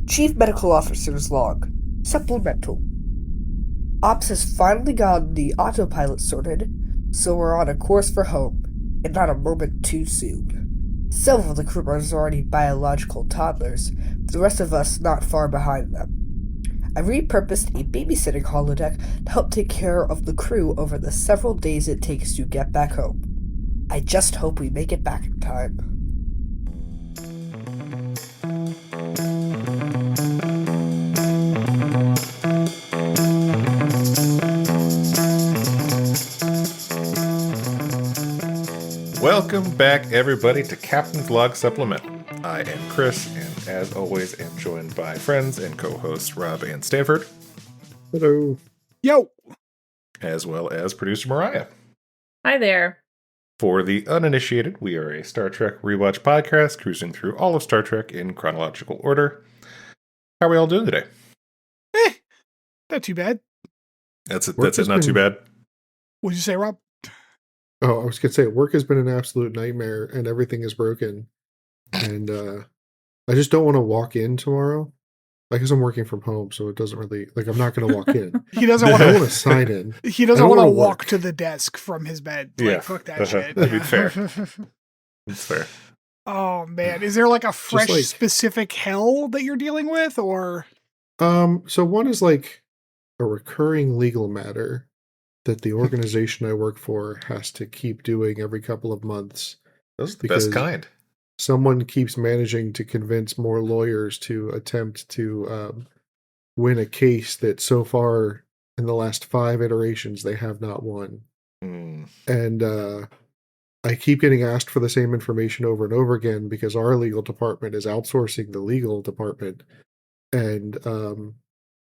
Chief Medical Officer's log. Supplemental. Ops has finally gotten the autopilot sorted, so we're on a course for home, and not a moment too soon. Some of the crew members are already biological toddlers, with the rest of us not far behind them. I repurposed a babysitting holodeck to help take care of the crew over the several days it takes to get back home. I just hope we make it back in time. Welcome back, everybody, to Captain's Log Supplemental. I am Chris, and as always, am joined by friends and co-hosts Rob and Stanford. Hello. Yo. As well as producer Mariah. Hi there. For the uninitiated, we are a Star Trek rewatch podcast cruising through all of Star Trek in chronological order. How are we all doing today? Not too bad. That's it, not too bad. What'd you say, Rob? Oh, I was going to say, work has been an absolute nightmare and everything is broken. And I just don't want to walk in tomorrow. I guess I'm working from home, so it doesn't really, I'm not going to walk in. He doesn't I want want to sign in. He doesn't want to walk to the desk from his bed. Yeah. Fuck that shit. That'd be fair. It's fair. Oh, man. Is there a fresh specific hell that you're dealing with, or? So one is a recurring legal matter that the organization I work for has to keep doing every couple of months. Those are the best kind. Someone keeps managing to convince more lawyers to attempt to win a case that so far in the last 5 iterations they have not won. And I keep getting asked for the same information over and over again because our legal department is outsourcing the legal department. And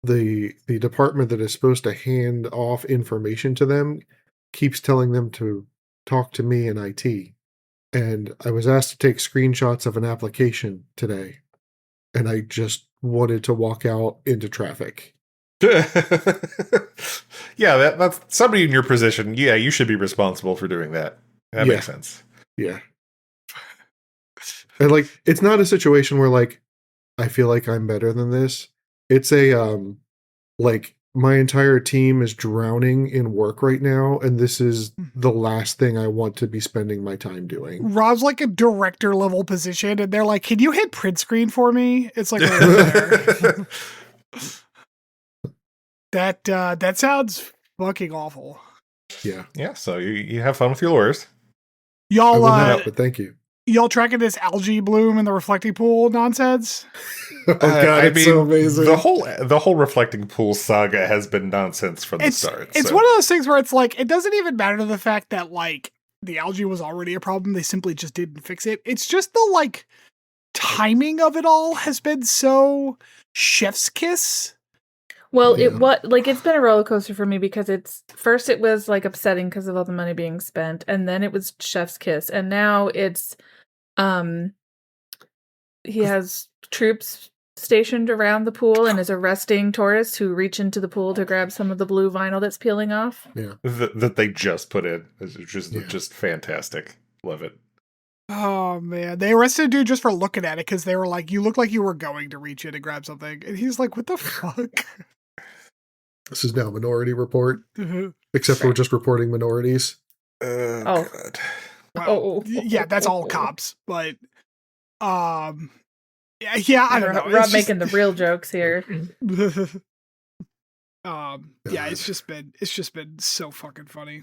the department that is supposed to hand off information to them keeps telling them to talk to me in IT. And I was asked to take screenshots of an application today, and I just wanted to walk out into traffic. Yeah, that's somebody in your position. Yeah, you should be responsible for doing that. That makes sense. Yeah. And it's not a situation where I feel like I'm better than this. It's a my entire team is drowning in work right now, and this is the last thing I want to be spending my time doing. Rob's a director level position, and they're like, "Can you hit print screen for me?" It's right there. That sounds fucking awful. Yeah. Yeah, so you have fun with your lawyers. Y'all, but thank you. Y'all tracking this algae bloom in the reflecting pool nonsense? Oh god, it's so amazing. The whole reflecting pool saga has been nonsense from the start. It's one of those things where it's it doesn't even matter to the fact that the algae was already a problem. They simply just didn't fix it. It's just the timing of it all has been so chef's kiss. Well, it's been a roller coaster for me because first it was upsetting because of all the money being spent, and then it was chef's kiss, and now it's he has troops stationed around the pool and is arresting tourists who reach into the pool to grab some of the blue vinyl that's peeling off. Yeah, that they just put in. It's just fantastic. Love it. Oh man, they arrested a dude just for looking at it because they were like, "You look like you were going to reach in and grab something," and he's like, "What the fuck?" This is now Minority Report, except we're just reporting minorities. Oh, God. Well, yeah, that's all cops, but yeah, I don't know. Rob making the real jokes here. Yeah, it's just been so fucking funny.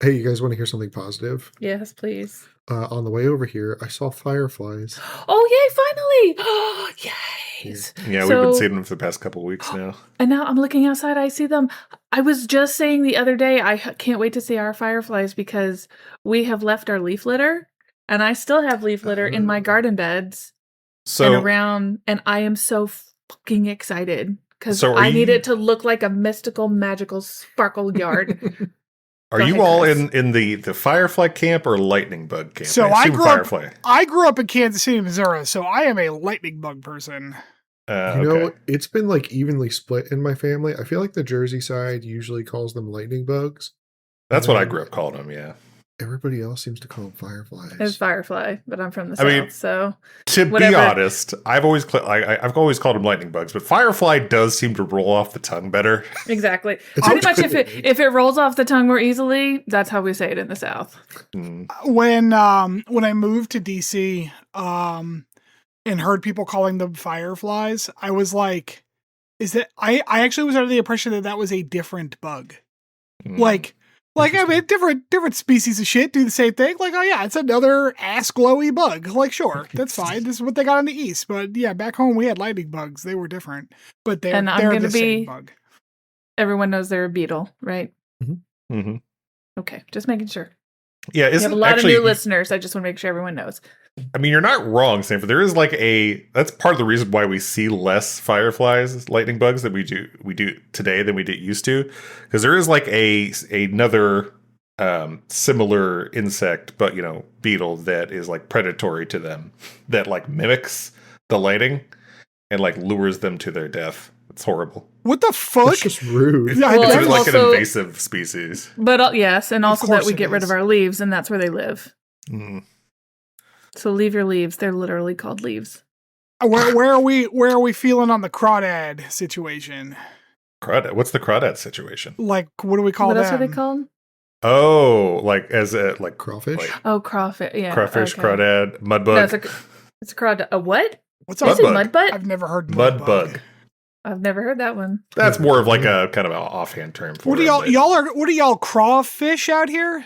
Hey, you guys want to hear something positive? Yes, please. On the way over here, I saw fireflies. Oh, yay, finally! Oh, yes. Yeah, we've been seeing them for the past couple of weeks now. And now I'm looking outside, I see them. I was just saying the other day, I can't wait to see our fireflies because we have left our leaf litter, and I still have leaf litter in my garden beds and around, and I am so fucking excited because I need it to look like a mystical, magical sparkle yard. Are you all in the Firefly camp or Lightning Bug camp? So I grew up in Kansas City, Missouri, so I am a Lightning Bug person. It's been evenly split in my family. I feel like the Jersey side usually calls them lightning bugs. That's what I grew up calling them, yeah. Everybody else seems to call them fireflies. It's firefly, but I'm from the I mean, south, so To be whatever. honest, I've always called them lightning bugs, but firefly does seem to roll off the tongue better. Exactly. It's Pretty much, okay. if it rolls off the tongue more easily, that's how we say it in the south. When I moved to DC, and heard people calling them fireflies, I was like, is that I actually was under the impression that that was a different bug. Like I mean, different species of shit do the same thing. Like, oh yeah, it's another ass glowy bug. Like, sure, that's fine. This is what they got in the East. But yeah, back home we had lightning bugs. They were different, but they're the same bug. Everyone knows they're a beetle, right? Mm-hmm. Okay, just making sure. Yeah, We have a lot of new listeners. I just want to make sure everyone knows. I mean, you're not wrong, Stanford. There is that's part of the reason why we see less fireflies, lightning bugs that we do today than we did used to, because there is like another similar insect, but beetle that is like predatory to them, that like mimics the lighting and like lures them to their death. It's horrible. What the fuck? It's just rude. Yeah, Well, It's it's like an also- invasive species. But yes, and also that course we it get rid is. of our leaves, and that's where they live. Mm. So leave your leaves. They're literally called leaves. Where are we feeling on the crawdad situation? Crawdad. What's the crawdad situation? Like, what do we call What them? else are they called? Oh, like as a like Crawfish? like Oh, crawfish. Yeah, crawfish, okay. crawdad, No, mudbug. it's a crawdad. A what? What's Is up? it Mudbug. mudbutt? I've never heard Mudbug. I've never heard that one. That's more of like a kind of an offhand term for What do it, y'all but- what are y'all crawfish out here?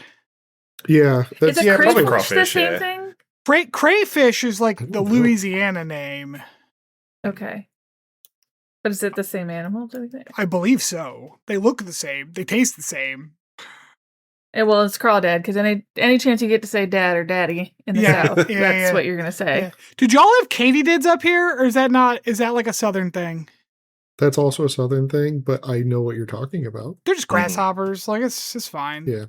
Yeah, Is that's a yeah, probably crayfish the crawfish, same yeah. thing? Crayfish is like I the don't know. Louisiana name. Okay. But is it the same animal? Do we think? I believe so. They look the same. They taste the same. Well, it's crawdad, because any chance you get to say dad or daddy in the Yeah, south, yeah, that's yeah. what you're going to say. Yeah. Did y'all have katydids up here, or is that like a southern thing? that's also a southern thing, but I know what you're talking about. They're just grasshoppers. Like it's fine. Yeah.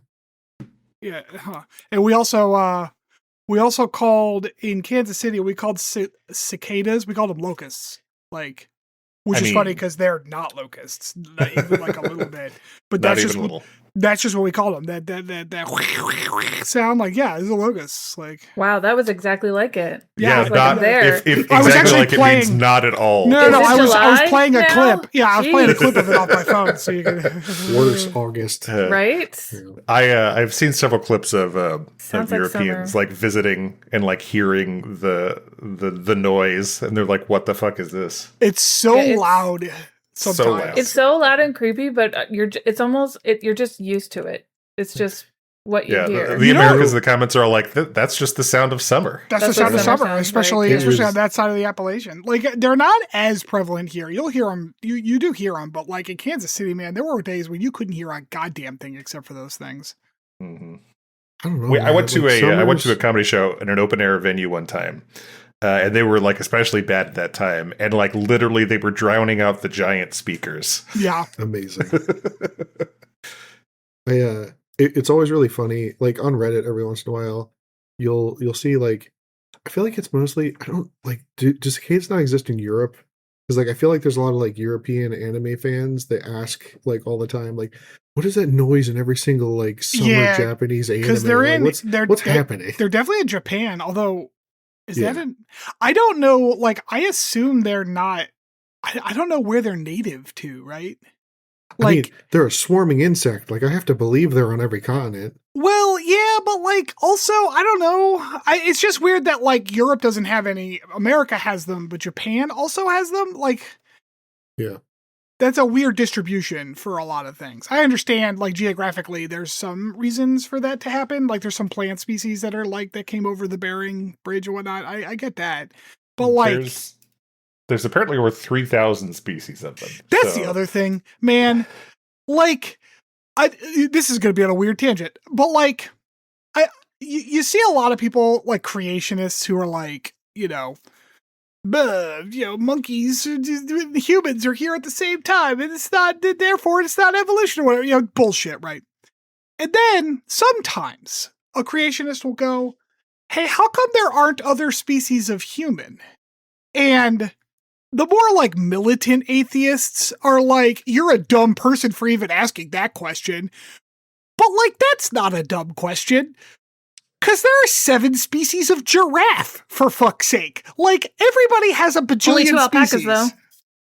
Yeah. Huh. And we also called in Kansas City. We called cicadas. We called them locusts. Like, which I is funny mean- because they're not locusts, not even like a little bit. But Not that's even just a little. that's just what we call them. That sound. Like, yeah, this is a locust. Like, Wow, that was exactly like it. Yeah, It's like not I'm there. if I was exactly actually like it playing- means not at all. no, Is no, it I was July playing a now? clip. Yeah, I was playing a Jeez. clip of it off my phone, so you can. Worse, August. Right? I've seen several clips of Sounds like Europeans summer. like visiting and like hearing the noise, and they're like, "What the fuck is this?" It's so Eh, Yeah, loud. so Sometimes loud. It's so loud and creepy, but you're just used to it. It's just what you Yeah, hear. the You know- Americans in the comments are like, "That's just the sound of summer." That's the That's sound what of summer summer, sounds especially like. especially It on was- that side of the Appalachian. Like they're not as prevalent here. You'll hear them. You do hear them, but like in Kansas City, man, there were days when you couldn't hear a goddamn thing except for those things. Mhm. I don't know. I went to I went to a Summers- comedy show in an open air venue one time, and they were like especially bad at that time, and like literally they were drowning out the giant speakers. Yeah, amazing. It's always really funny. Like on Reddit, every once in a while, you'll see like I feel like it's mostly I don't like do cicadas not exist in Europe? Because like I feel like there's a lot of like European anime fans that ask like all the time like what is that noise in every single like summer Yeah, Japanese anime? because they're Like, in. what's they're happening? They're definitely in Japan. Although, is Yeah. that in? I don't know. Like I assume they're not. I don't know where they're native to. Right. I Like. mean, they're a swarming insect. Like I have to believe they're on every continent. Well, yeah, but like also, I don't know. It's just weird that like Europe doesn't have any. America has them, but Japan also has them. Like, Yeah. that's a weird distribution for a lot of things. I understand, like geographically, there's some reasons for that to happen. Like, there's some plant species that are like that came over the Bering Bridge and whatnot. I get that, but like. There's apparently over 3,000 species of them. That's so- the other thing, man. Like, this is going to be on a weird tangent, but like, you see a lot of people like creationists who are like, monkeys, humans are here at the same time, and it's not, therefore it's not evolution or whatever, bullshit, right? And then sometimes a creationist will go, "Hey, how come there aren't other species of human?" And the more like militant atheists are like, "You're a dumb person for even asking that question. But, like, that's not a dumb question. Because there are 7 species of giraffe, for fuck's sake. Like, everybody has a bajillion Only 2 alpacas, species. though.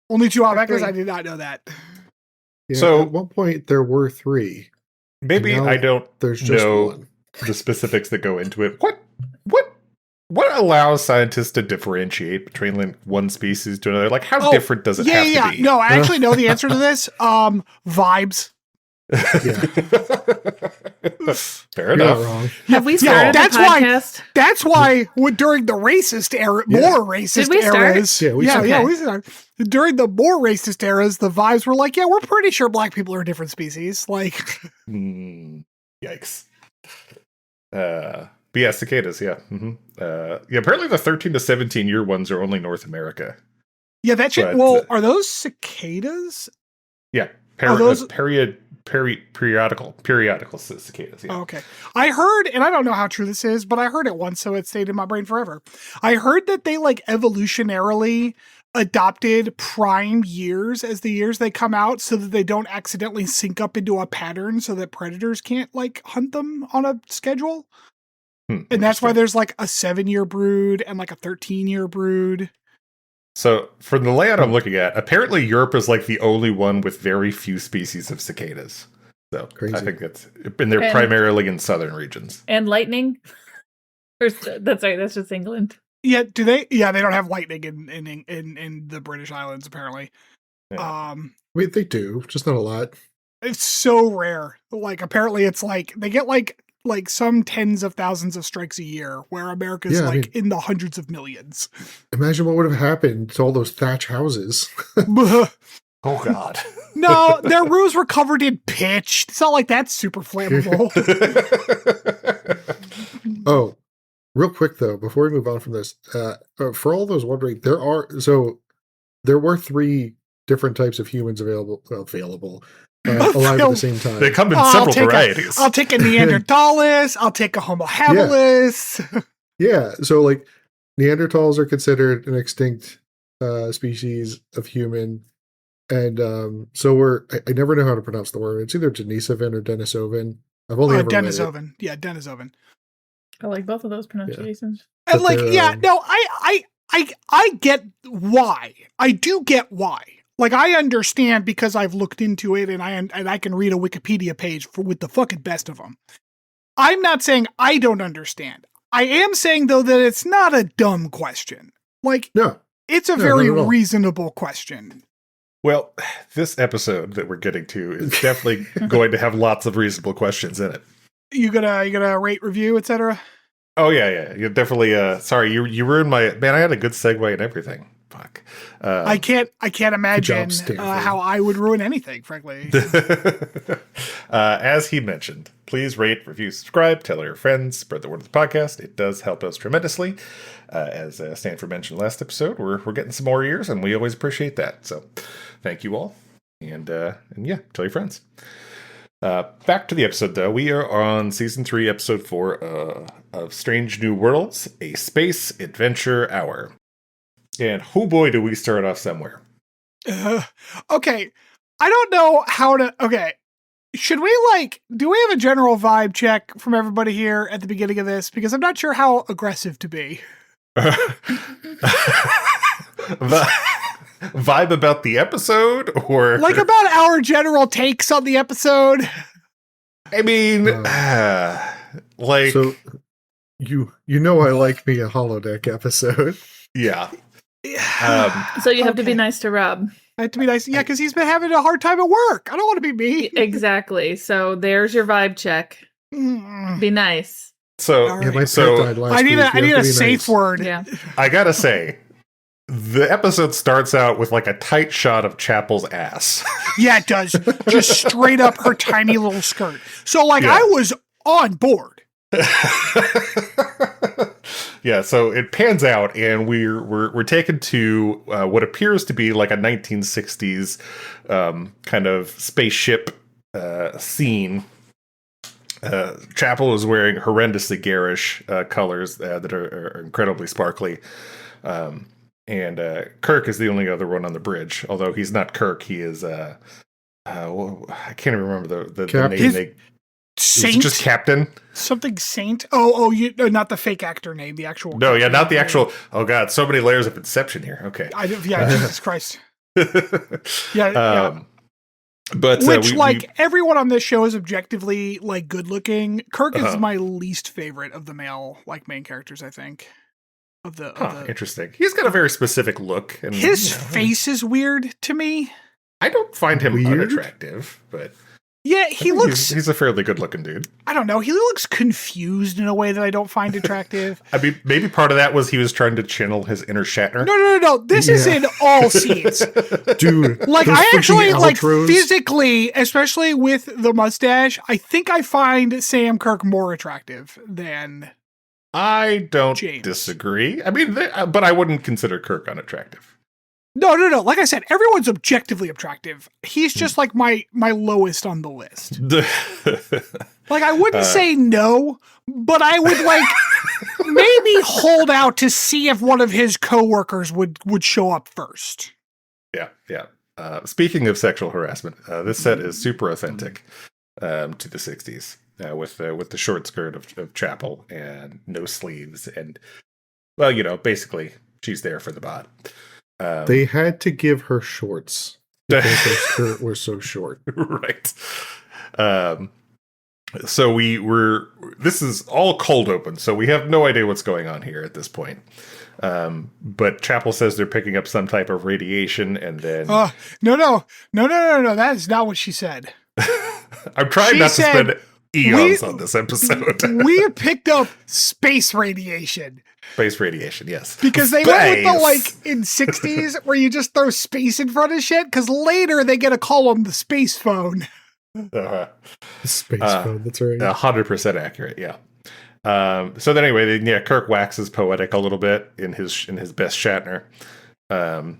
Only 2 alpacas? 3. I did not know that. Yeah, So- at one point there were 3. Maybe And now I don't There's just know one. the specifics that go into it. What allows scientists to differentiate between like one species to another? Like, how different does it have to be? No, I actually know the answer to this. Vibes. Yeah. Fair You're enough. not wrong. Have we Yeah, started that's a why- podcast? That's why during the racist era, Yeah. more racist Did we start? eras. Yeah, we yeah, started. yeah, Okay. we started. During the more racist eras, the vibes were like, yeah, we're pretty sure black people are a different species. Like, Yikes. But yeah, cicadas, yeah. Yeah, apparently the 13 to 17 year ones are only North America. yeah, that shit. But, Well, are those cicadas? Yeah. Are those- Periodical cicadas, yeah. Oh, okay. I heard, and I don't know how true this is, but I heard it once, so it stayed in my brain forever. I heard that they like evolutionarily adopted prime years as the years they come out so that they don't accidentally sync up into a pattern so that predators can't like hunt them on a schedule. And that's why Interesting. there's like a 7-year brood and like a 13-year brood. So, from the layout I'm looking at, apparently Europe is like the only one with very few species of cicadas. So, Crazy. I think and they're And- primarily in southern regions. And lightning? That's right, that's just England. Yeah, do they? Yeah, they don't have lightning in the British Islands apparently. Yeah. Wait, they do, just not a lot. It's so rare. Like apparently it's like they get like some tens of thousands of strikes a year, where America's Yeah, I like in the hundreds of millions. Imagine what would have happened to all those thatch houses. Oh, God. No, their roofs were covered in pitch. It's not like that's super flammable. Oh, real quick though, before we move on from this, for all those wondering, there were 3 different types of humans alive at the same time. They come in I'll several take varieties. I'll take a Neanderthalis. I'll take a Homo habilis. Yeah, so like Neanderthals are considered an extinct species of human, and so I never know how to pronounce the word. It's either Denisovan or Denisovan. I've only ever read it. Denisovan. Yeah, Denisovan. I like both of those pronunciations. And But like, they're, yeah, no, I get why. I do get why. Like, I understand because I've looked into it and I can read a Wikipedia page with the fucking best of them. I'm not saying I don't understand. I am saying though that it's not a dumb question. Like, No, it's a No, very not at all. reasonable question. Well, this episode that we're getting to is definitely going to have lots of reasonable questions in it. You gonna rate, review, etc. Oh, yeah. You're definitely, sorry, you ruined my, man, I had a good segue and everything. Fuck. I can't imagine Stanford. how I would ruin anything, frankly. As he mentioned, please rate, review, subscribe, tell your friends, spread the word of the podcast. It does help us tremendously. As Stanford mentioned last episode, we're getting some more ears, and we always appreciate that. So, thank you all, and yeah, tell your friends. Back to the episode, though. We are on season 3, episode 4 of Strange New Worlds: A Space Adventure Hour. And oh boy, do we start off somewhere. Okay. I don't know how to. Okay. Should we do we have a general vibe check from everybody here at the beginning of this? Because I'm not sure how aggressive to be. Vibe about the episode, or Like about our general takes on the episode. I mean, like, so you know I like me a holodeck episode. yeah. So you have to be Okay. nice to Rob. I have to be nice. Yeah, because he's been having a hard time at work. I don't want to be mean. Exactly. So there's your vibe check. Mm. Be nice. So, All Yeah, my right. So, pet died last I need week. a You have to be safe nice. word. Yeah. I gotta say, the episode starts out with like a tight shot of Chapel's ass. Yeah, it does. Just straight up her tiny little skirt. So Yeah. I was on board. Yeah, so it pans out, and we're taken to what appears to be like a 1960s kind of spaceship scene. Chapel is wearing horrendously garish colors that are incredibly sparkly. And Kirk is the only other one on the bridge, although he's not Kirk. He is, well, I can't even remember the Captain. name. Is it Saint? just Captain? Something Saint? Oh, not the fake actor name, the actual. No, yeah, not the name. actual. Oh God, so many layers of Inception here. Okay. Jesus Christ. Yeah. But Which, everyone on this show is objectively like good looking. Kirk is my least favorite of the male main characters, I think. Interesting. He's got a very specific look, and his face is weird to me. I don't find him unattractive, but yeah, he's a fairly good looking dude. I don't know. He looks confused in a way that I don't find attractive. I mean, maybe part of that was he was trying to channel his inner Shatner. No. This is in all scenes. Dude. I actually physically, especially with the mustache, I think I find Sam Kirk more attractive than I don't James. Disagree. I mean, but I wouldn't consider Kirk unattractive. No. Like I said, everyone's objectively attractive. He's just my lowest on the list. I wouldn't say no, but I would maybe hold out to see if one of his coworkers would show up first. Yeah. Speaking of sexual harassment, this set is super authentic to the 60s with the short skirt of Chapel and no sleeves. And, basically, she's there for the bod. They had to give her shorts because her skirt was so short. Right. So this is all cold open, so we have no idea what's going on here at this point. But Chapel says they're picking up some type of radiation, and then no, that is not what she said. I'm trying not to spend eons on this episode. We picked up space radiation. Space radiation, yes. Because they went with the in 60s where you just throw space in front of shit, because later they get a call on the space phone. Space phone, that's right. 100% accurate, yeah. So then anyway, Kirk waxes poetic a little bit in his best Shatner. And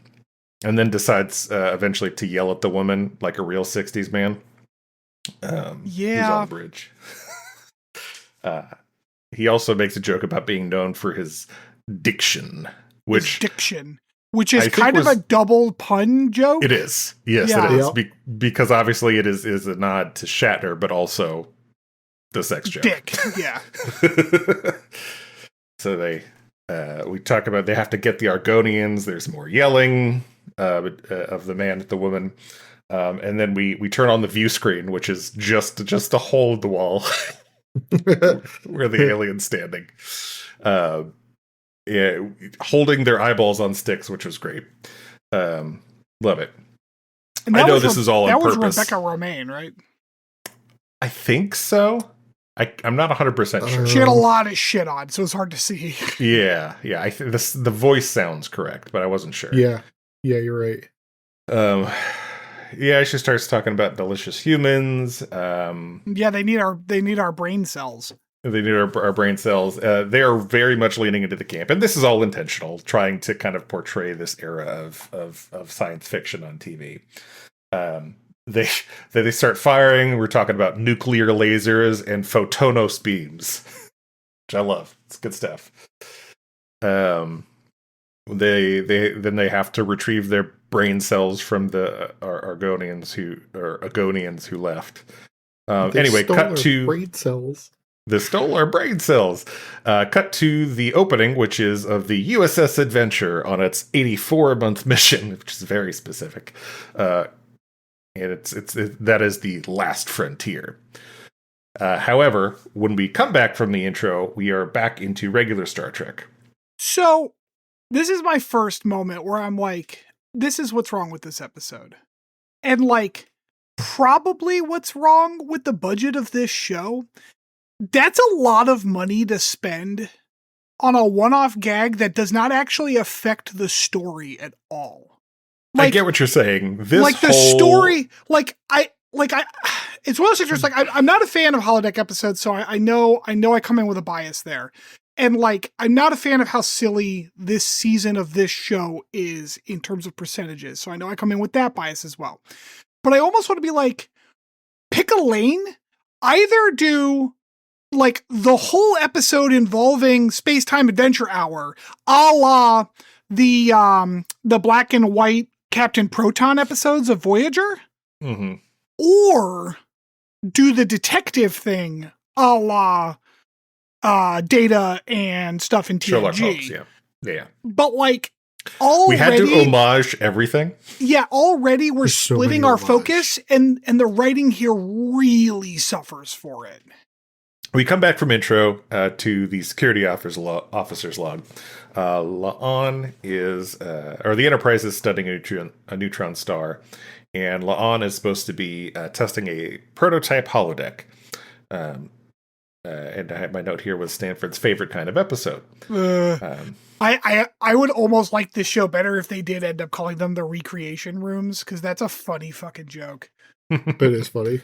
then decides eventually to yell at the woman like a real 60s man. Who's on the bridge. He also makes a joke about being known for his diction, which is kind of a double pun joke. It is. Yes, it is. Because obviously it is a nod to Shatner, but also the sex joke. Dick, yeah. So we talk about they have to get the Argonians. There's more yelling of the man at the woman. And then we turn on the view screen, which is just a hole in the wall where the alien's standing. Holding their eyeballs on sticks, which was great. Love it. I know this is all on purpose. That was Rebecca Romaine, right? I think so. I'm not 100% sure. She had a lot of shit on, so it's hard to see. Yeah. I think the voice sounds correct, but I wasn't sure. Yeah, you're right. Yeah, she starts talking about delicious humans. They need our brain cells. They need our brain cells. They are very much leaning into the camp, and this is all intentional, trying to kind of portray this era of science fiction on TV. They start firing. We're talking about nuclear lasers and photonos beams, which I love. It's good stuff. They have to retrieve their brain cells from the Argonians who left. Anyway, cut to brain cells. They stole our brain cells. Cut to the opening, which is of the USS Adventure on its 84-month mission, which is very specific. And that is the last frontier. However, when we come back from the intro, we are back into regular Star Trek. So, this is my first moment where I'm like, this is what's wrong with this episode. And probably what's wrong with the budget of this show. That's a lot of money to spend on a one-off gag that does not actually affect the story at all. I get what you're saying. The story, it's one of those situations, I'm not a fan of holodeck episodes, so I know I come in with a bias there. And I'm not a fan of how silly this season of this show is in terms of percentages. So I know I come in with that bias as well. But I almost want to be pick a lane, either do the whole episode involving Space-Time Adventure Hour, a la the black and white Captain Proton episodes of Voyager, mm-hmm. or do the detective thing, a la Data and stuff in TNG. Sherlock Holmes, yeah. But like already, we had to homage everything. Yeah, already we're There's so splitting many our homage. focus, and the writing here really suffers for it. We come back from intro to the security officer's log. La'an is, or the Enterprise is studying a neutron star, and La'an is supposed to be testing a prototype holodeck. And I have my note here was Stanford's favorite kind of episode. I would almost like this show better if they did end up calling them the recreation rooms, because that's a funny fucking joke. It is funny.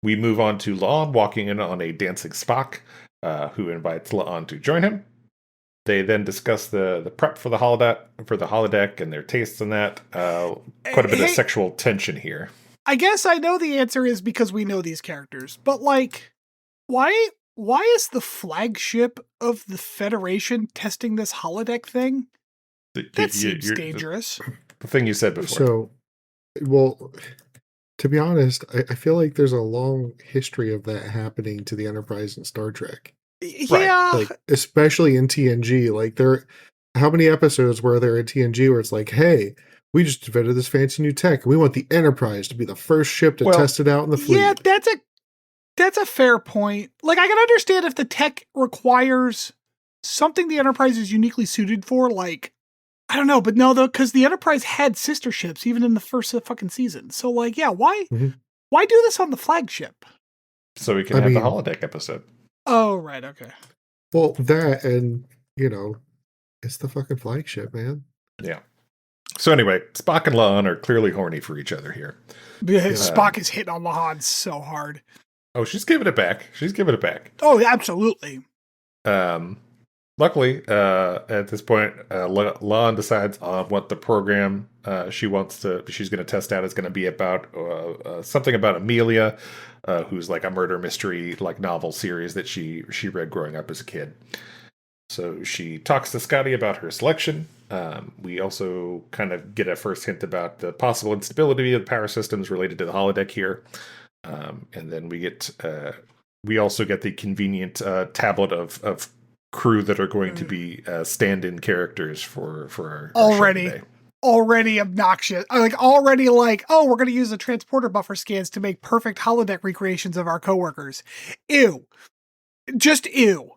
We move on to La'an walking in on a dancing Spock, who invites La'an to join him. They then discuss the prep for the holodeck and their tastes in that. Quite a bit of sexual tension here. I guess I know the answer is because we know these characters, but like, why is the flagship of the Federation testing this holodeck thing? That seems dangerous. The thing you said before. So, well, to be honest, I feel like there's a long history of that happening to the Enterprise in Star Trek. Yeah. Like, especially in TNG. Like, how many episodes were there in TNG where it's like, hey, we just invented this fancy new tech, and we want the Enterprise to be the first ship to test it out in the fleet. Yeah, that's a fair point. Like, I can understand if the tech requires something the Enterprise is uniquely suited for, like, I don't know, but no, though, because the Enterprise had sister ships even in the first fucking season. So, like, yeah, why do this on the flagship? So we can have the holodeck episode. Oh, right, okay. Well, that, and, it's the fucking flagship, man. Yeah. So anyway, Spock and La'an are clearly horny for each other here. Spock is hitting on La'an so hard. Oh, she's giving it back. Oh, absolutely. Luckily, at this point, La'an decides on what the program she's going to test out is going to be about. Something about Amelia, who's like a murder mystery like novel series that she read growing up as a kid. So she talks to Scotty about her selection. We also kind of get a first hint about the possible instability of the power systems related to the holodeck here. And then we also get the convenient tablet of crew that are going to be stand-in characters for our already obnoxious. Already like, oh, we're going to use the transporter buffer scans to make perfect holodeck recreations of our coworkers. Ew. Just ew.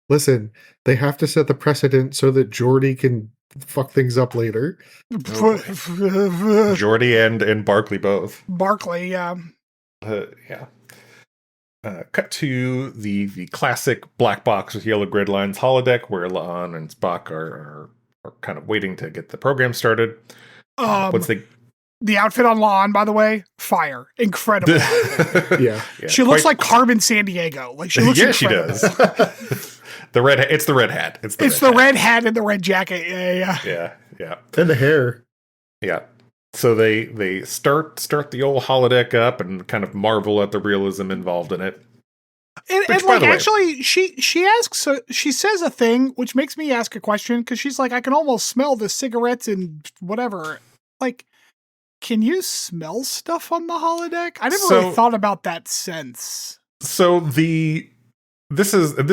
Listen, they have to set the precedent so that Geordi can fuck things up later. Geordi and Barclay both. Barclay, yeah. Yeah. Cut to the classic black box with yellow grid lines holodeck where La'an and Spock are kind of waiting to get the program started. The outfit on La'an, by the way, fire. Incredible. yeah. She looks like Carmen Sandiego. Like she looks incredible. She does. It's the red hat. It's the red hat and the red jacket. Yeah. And the hair. Yeah. So they start the old holodeck up and kind of marvel at the realism involved in it. And like, actually, she asks, so she says a thing which makes me ask a question, because she's like, I can almost smell the cigarettes and whatever. Like, can you smell stuff on the holodeck? I never really thought about that sense. So this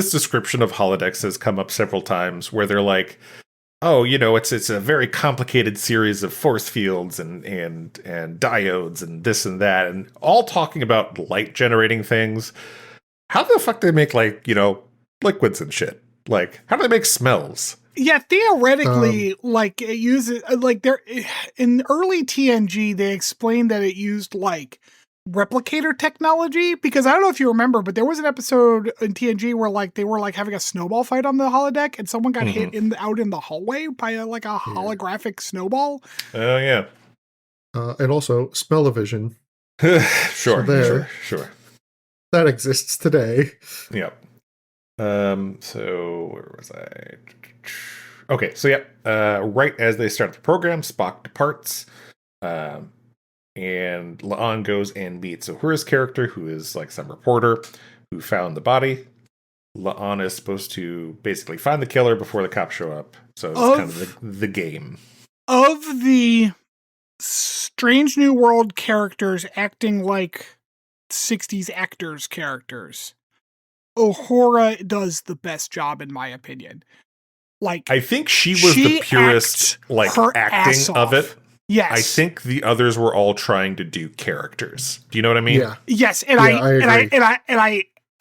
description of holodecks has come up several times where they're like, oh, it's a very complicated series of force fields and diodes and this and that, and all talking about light generating things. How the fuck do they make liquids and shit? Like, how do they make smells? Yeah, theoretically, like it uses like there in early TNG, they explained that it used like replicator technology, because I don't know if you remember, but there was an episode in TNG where like they were like having a snowball fight on the holodeck, and someone got hit out in the hallway by a holographic snowball. Oh yeah, and also smell-o-vision. Sure. That exists today. Yep. So where was I? Okay, so yeah, right as they start the program, Spock departs, and La'an goes and meets Uhura's character, who is like some reporter who found the body. La'an is supposed to basically find the killer before the cops show up, so it's kind of the game. Of the Strange New World characters acting like 60s actors characters. Uhura does the best job, in my opinion. Like, I think she was the purest, like, her acting ass of it. Yes. I think the others were all trying to do characters. Do you know what I mean? Yeah. Yes, and Yeah,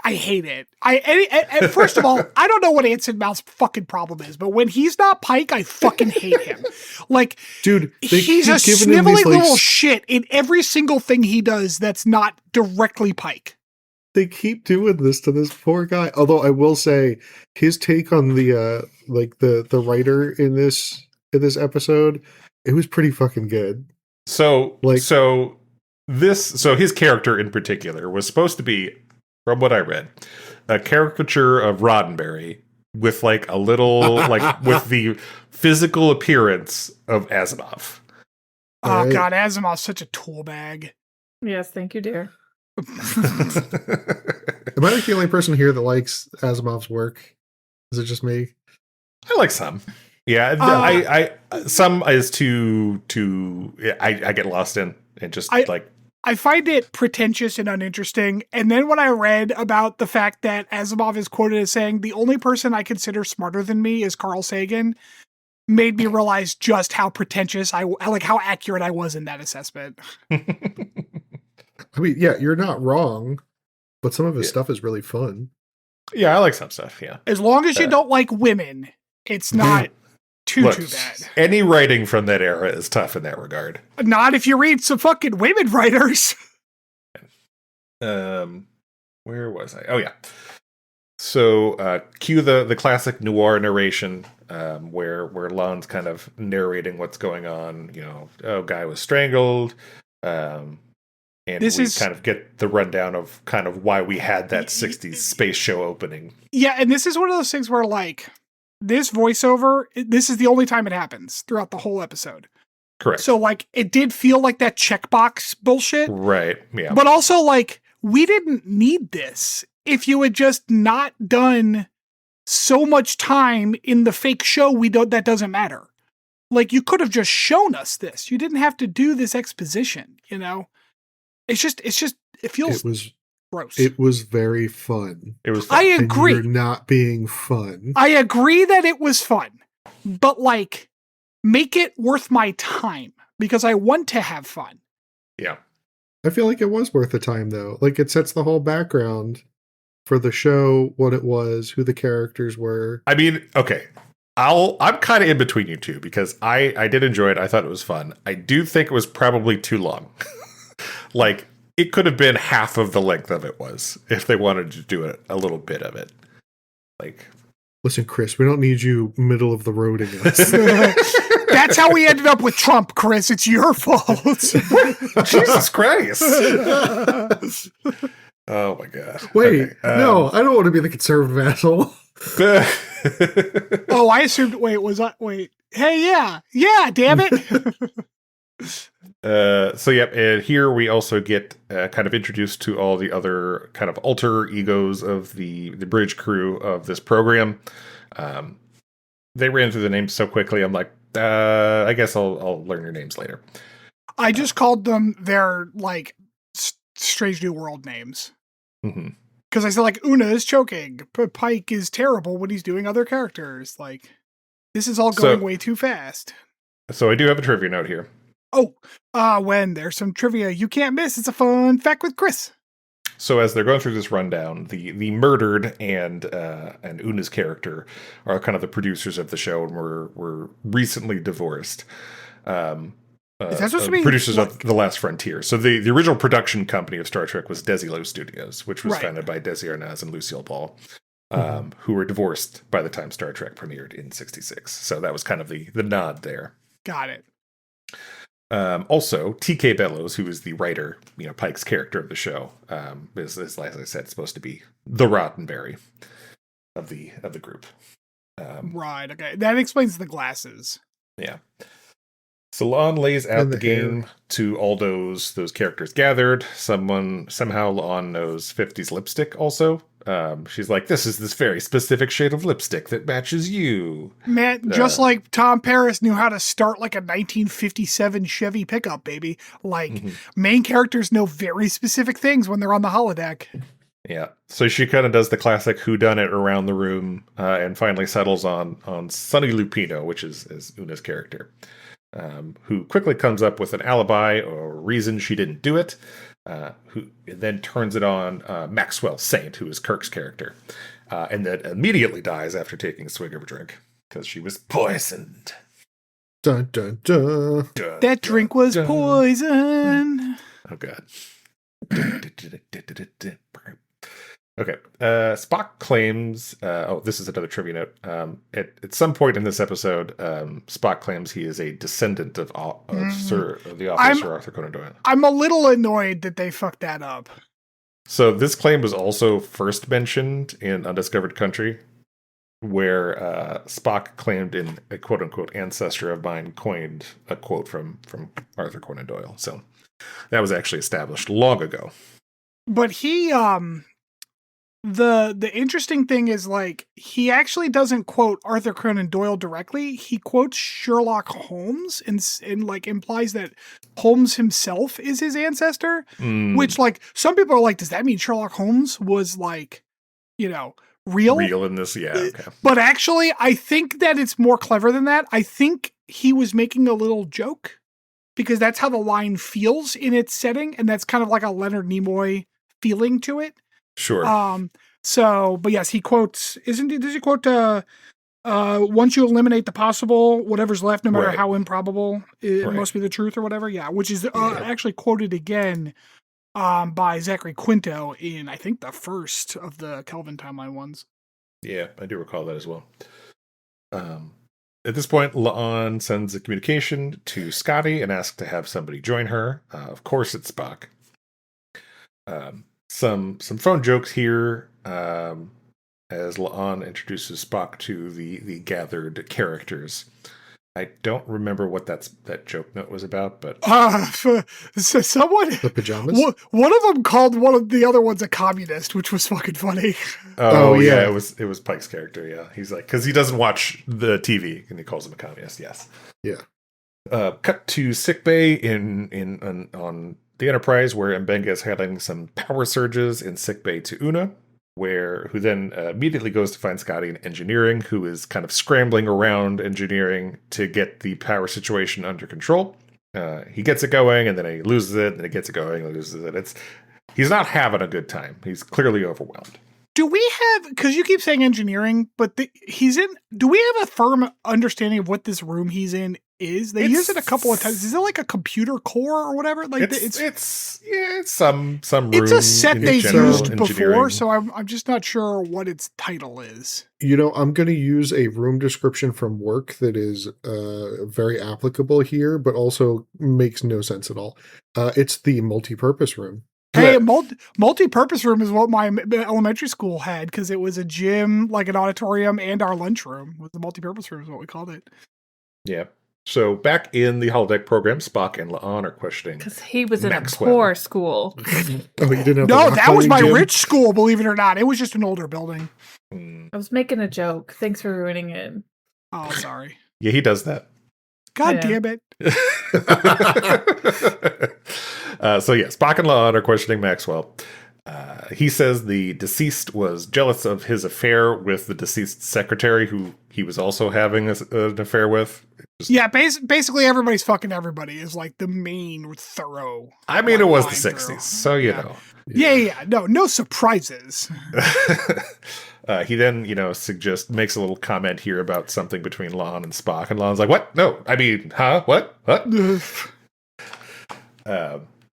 I hate it. And first of all, I don't know what Anson Mount's fucking problem is, but when he's not Pike, I fucking hate him. Like, Dude, he's a sniveling little shit in every single thing he does that's not directly Pike. They keep doing this to this poor guy. Although I will say, his take on the the writer in this episode, it was pretty fucking good. So his character in particular was supposed to be, from what I read, a caricature of Roddenberry with like a little like with the physical appearance of Asimov. Oh Right. God, Asimov's such a tool bag. Yes, thank you, dear. Am I like the only person here that likes Asimov's work? Is it just me? I like some. Yeah, I some is too I get lost in and just I find it pretentious and uninteresting. And then when I read about the fact that Asimov is quoted as saying, the only person I consider smarter than me is Carl Sagan, made me realize just how pretentious like how accurate I was in that assessment. I mean, yeah, you're not wrong, but some of his stuff is really fun. Yeah, I like some stuff, yeah. As long as you don't like women, it's not too bad. Any writing from that era is tough in that regard. Not if you read some fucking women writers. Where was I? Oh yeah. So cue the classic noir narration, where Lon's kind of narrating what's going on. You know, guy was strangled. And we kind of get the rundown of kind of why we had that 60s space show opening. Yeah, and this is one of those things where, like, this voiceover, this is the only time it happens throughout the whole episode. Correct. So, like, it did feel like that checkbox bullshit. Right, yeah. But also, like, we didn't need this if you had just not done so much time in the fake show that doesn't matter. Like, you could have just shown us this. You didn't have to do this exposition, you know? It feels gross. It was very fun. It was fun. I agree. And you're not being fun. I agree that it was fun, but like, make it worth my time because I want to have fun. Yeah. I feel like it was worth the time though. Like, it sets the whole background for the show, what it was, who the characters were. I mean, okay. I'm kind of in between you two because I did enjoy it. I thought it was fun. I do think it was probably too long. Like, it could have been half of the length of it was if they wanted to do it, a little bit of it. Like, listen, Chris, we don't need you middle of the roading us. That's how we ended up with Trump, Chris. It's your fault. Jesus Christ. Oh my God. Wait, okay. no, I don't want to be the conservative asshole. Oh, I assumed. Wait. Hey, yeah. Damn it. So yeah, and here we also get kind of introduced to all the other kind of alter egos of the bridge crew of this program. They ran through the names so quickly. I'm like, I guess I'll learn your names later. I just called them their like Strange New World names. Because I said like Una is choking, Pike is terrible when he's doing other characters. Like, this is all going way too fast. So I do have a trivia note here. Oh, when there's some trivia you can't miss, it's a fun fact with Chris. So as they're going through this rundown, the murdered and Una's character are kind of the producers of the show and were recently divorced. Is that supposed to be producers of The Last Frontier? So the original production company of Star Trek was Desilu Studios, which was founded by Desi Arnaz and Lucille Ball, who were divorced by the time Star Trek premiered in '66. So that was kind of the nod there. Got it. Also, T.K. Bellows, who is the writer, Pike's character of the show, is, as I said, supposed to be the Roddenberry of the group. Right. Okay, that explains the glasses. Yeah. So Lon lays out the game to all those characters gathered. Somehow Lon knows 50s lipstick also. She's like, this is this very specific shade of lipstick that matches you. Man, just like Tom Paris knew how to start like a 1957 Chevy pickup, baby. Like, main characters know very specific things when they're on the holodeck. Yeah. So she kind of does the classic whodunit around the room, and finally settles on Sonny Lupino, which is Una's character, who quickly comes up with an alibi or reason she didn't do it, who then turns it on Maxwell Saint, who is Kirk's character, and then immediately dies after taking a swig of a drink because she was poisoned. Dun, dun, dun. That drink was poison. Oh, God. Okay. Spock claims. This is another trivia note. At some point in this episode, Spock claims he is a descendant of the author Arthur Conan Doyle. I'm a little annoyed that they fucked that up. So this claim was also first mentioned in Undiscovered Country, where Spock claimed in a quote unquote ancestor of mine coined a quote from Arthur Conan Doyle. So that was actually established long ago. But he the interesting thing is, like, he actually doesn't quote Arthur Conan Doyle directly. He quotes Sherlock Holmes and like implies that Holmes himself is his ancestor, which, like, some people are like, does that mean Sherlock Holmes was, like, you know, real in this? Yeah. Okay. But actually, I think that it's more clever than that. I think he was making a little joke because that's how the line feels in its setting, and that's kind of like a Leonard Nimoy feeling to it. Sure. But yes, he quotes, does he quote, once you eliminate the possible, whatever's left, no matter how improbable, it must be the truth or whatever. Yeah. Which is actually quoted again, by Zachary Quinto in, I think, the first of the Kelvin timeline ones. Yeah, I do recall that as well. At this point, La'an sends a communication to Scotty and asks to have somebody join her. Of course, it's Spock. Some phone jokes here, as La'an introduces Spock to the gathered characters. I don't remember what that joke note was about, but someone, the pajamas. One of them called one of the other ones a communist, which was fucking funny. Oh yeah, it was Pike's character. Yeah, he's like, because he doesn't watch the TV and he calls him a communist. Yes. Yeah. Cut to sickbay on the Enterprise, where Mbenga is having some power surges in sickbay to Una, who then immediately goes to find Scotty in engineering, who is kind of scrambling around engineering to get the power situation under control. He gets it going, and then he loses it, and he gets it going, and loses it. He's not having a good time. He's clearly overwhelmed. Do we have, because you keep saying engineering, but do we have a firm understanding of what this room he's in is? They use it a couple of times. Is it like a computer core or whatever? Like it's some room. It's a set they've used before, engineering. so I'm just not sure what its title is. You know, I'm going to use a room description from work that is very applicable here, but also makes no sense at all. It's the multi-purpose room. Hey, multi-purpose room is what my elementary school had, because it was a gym, like an auditorium, and our lunchroom. The multi-purpose room is what we called it. Yeah. So back in the holodeck program, Spock and La'an are questioning. Because he was in Maxwell. a poor school. Oh, you didn't have No, that was my gym? rich school, believe it or not. It was just an older building. I was making a joke. Thanks for ruining it. Oh, sorry. Yeah, he does that. God damn it. So yeah, Spock and La'an are questioning Maxwell. He says the deceased was jealous of his affair with the deceased secretary, who he was also having an affair with. Yeah, basically everybody's fucking everybody is like the main thorough. I mean, it was the line 60s, through. so you know. Yeah. No surprises. He then, makes a little comment here about something between La'an and Spock, and La'an's like, "What? No, I mean, huh? What?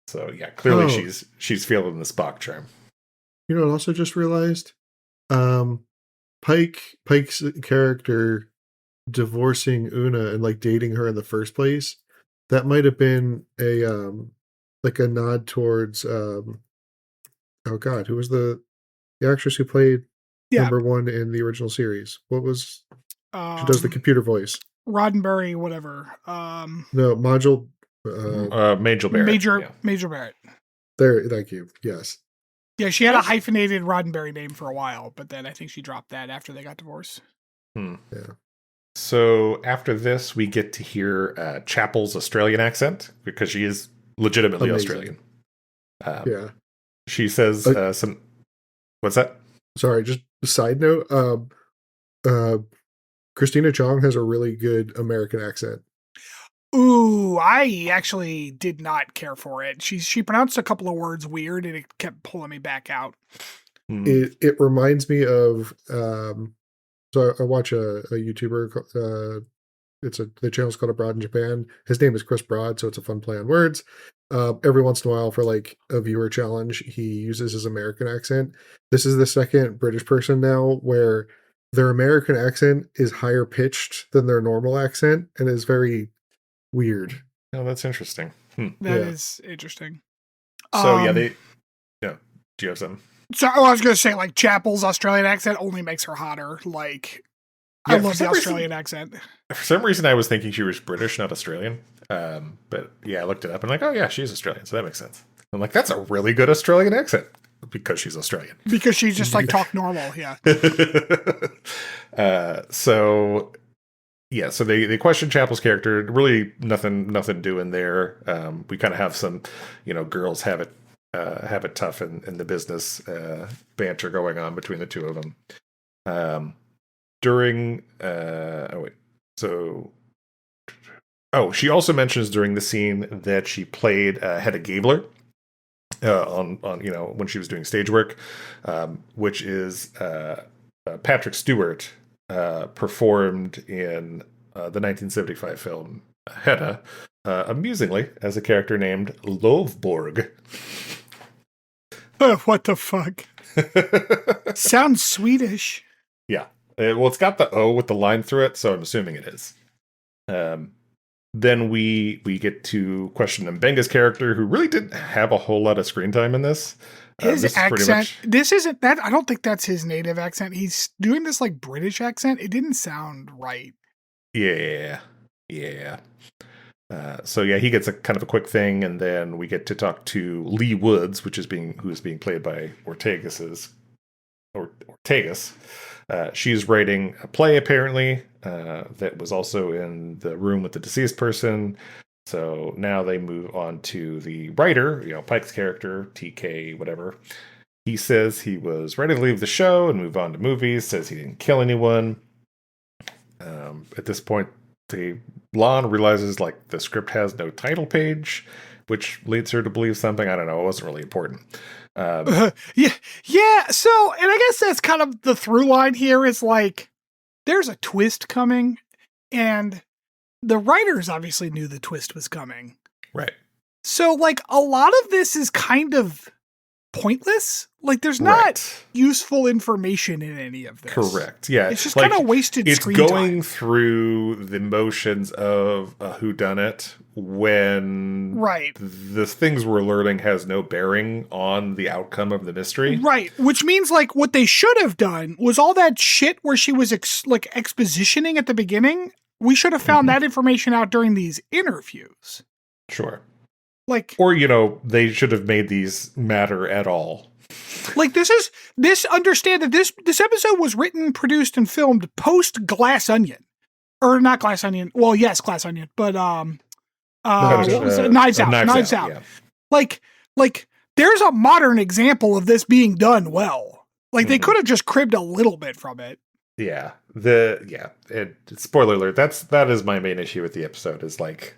So yeah, clearly she's feeling the Spock charm. You know, I also just realized, Pike's character divorcing Una and like dating her in the first place, that might have been a like a nod towards oh god, who was the actress who played number one in the original series? What was she does the computer voice? Roddenberry, whatever. No, Majel Majel Barrett. Major Barrett. There, thank you. Yes. Yeah, she had a hyphenated Roddenberry name for a while, but then I think she dropped that after they got divorced. Yeah. So after this, we get to hear Chapel's Australian accent, because she is legitimately Amazing. Australian. Yeah. She says some... What's that? Sorry, just a side note. Christina Chong has a really good American accent. Ooh, I actually did not care for it. She pronounced a couple of words weird, and it kept pulling me back out. It reminds me of so I watch a YouTuber. The channel's called Abroad in Japan. His name is Chris Broad, so it's a fun play on words. Every once in a while, for like a viewer challenge, he uses his American accent. This is the second British person now where their American accent is higher pitched than their normal accent and is very weird. Oh, that's interesting. That is interesting. So do you have something? So I was going to say, like, Chapel's Australian accent only makes her hotter. Like, I love the Australian accent. For some reason, I was thinking she was British, not Australian. But yeah, I looked it up and like, oh yeah, she's Australian, so that makes sense. I'm like, that's a really good Australian accent because she's Australian. Because she just like talk normal, yeah. So they question Chapel's character. Really, nothing doing there. We kind of have some, girls have it tough in the business banter going on between the two of them. She also mentions during the scene that she played Hedda Gabler on when she was doing stage work, which is Patrick Stewart performed in the 1975 film Hedda, amusingly as a character named Lovborg. What the fuck? Sounds Swedish. Yeah. Well, it's got the O with the line through it, so I'm assuming it is. Then we get to question Mbenga's character, who really didn't have a whole lot of screen time in this. His accent, this isn't that. I don't think that's his native accent. He's doing this like British accent. It didn't sound right. Yeah. So he gets a kind of a quick thing, and then we get to talk to Lee Woods, who is being played by Ortegas. She's writing a play, apparently, that was also in the room with the deceased person. So now they move on to the writer, Pike's character, TK, whatever. He says he was ready to leave the show and move on to movies, says he didn't kill anyone. At this point, Lon realizes, like, the script has no title page, which leads her to believe something. I don't know. It wasn't really important. Yeah. So, and I guess that's kind of the through line here is like, there's a twist coming, and the writers obviously knew the twist was coming. Right. So, like, a lot of this is kind of pointless. Like, there's not useful information in any of this. Correct. Yeah. It's just kind of wasted screen time. It's going through the motions of a whodunit when the things we're learning has no bearing on the outcome of the mystery. Right. Which means, like, what they should have done was all that shit where she was expositioning at the beginning. We should have found that information out during these interviews. Sure. Like, or, they should have made these matter at all. Like, understand that this episode was written, produced, and filmed post Glass Onion. Or not Glass Onion. Well, yes, Glass Onion. But, what was it? Knives Out. Knives Out. Yeah. Like, there's a modern example of this being done well. Like, they could have just cribbed a little bit from it. Yeah. Spoiler alert, that is my main issue with the episode, is like,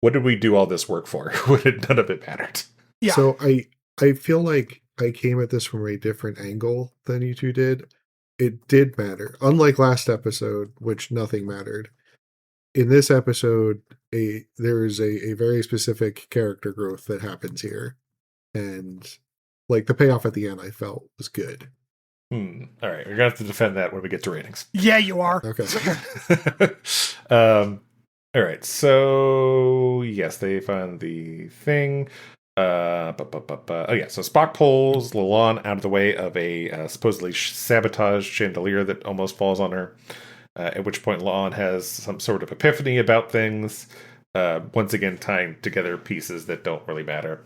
what did we do all this work for? None of it mattered. Yeah. So I feel like I came at this from a different angle than you two did. It did matter. Unlike last episode, which nothing mattered. In this episode, there is a very specific character growth that happens here. And like the payoff at the end, I felt was good. All right. We're going to have to defend that when we get to ratings. Yeah, you are. Okay. All right. So, yes, they found the thing. So Spock pulls Lalon out of the way of a supposedly sabotaged chandelier that almost falls on her. At which point Lalon has some sort of epiphany about things. Once again, tying together pieces that don't really matter.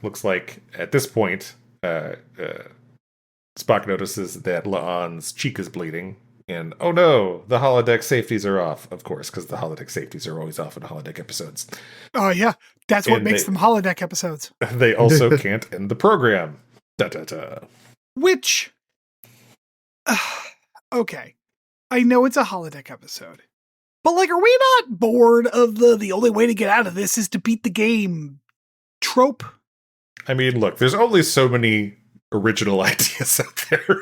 Looks like at this point, Spock notices that La'an's cheek is bleeding. And, oh no, the holodeck safeties are off, of course, because the holodeck safeties are always off in holodeck episodes. Oh, yeah. That's what And makes them holodeck episodes. They also can't end the program. Da-da-da. Which, okay, I know it's a holodeck episode, but like, are we not bored of the only way to get out of this is to beat the game trope? I mean, look, there's only so many original ideas out there.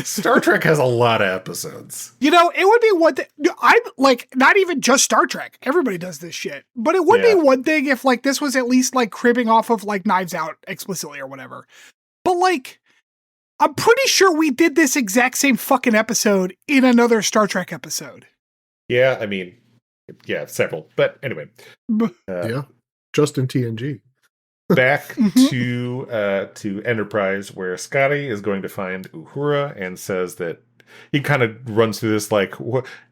Star Trek has a lot of episodes. You know, it would be one thing. I'm like, not even just Star Trek. Everybody does this shit. But it would be one thing if like this was at least like cribbing off of like Knives Out explicitly or whatever. But like, I'm pretty sure we did this exact same fucking episode in another Star Trek episode. Yeah, I mean, yeah, several. But anyway. Yeah, just in TNG. Back to Enterprise, where Scotty is going to find Uhura and says that he kind of runs through this like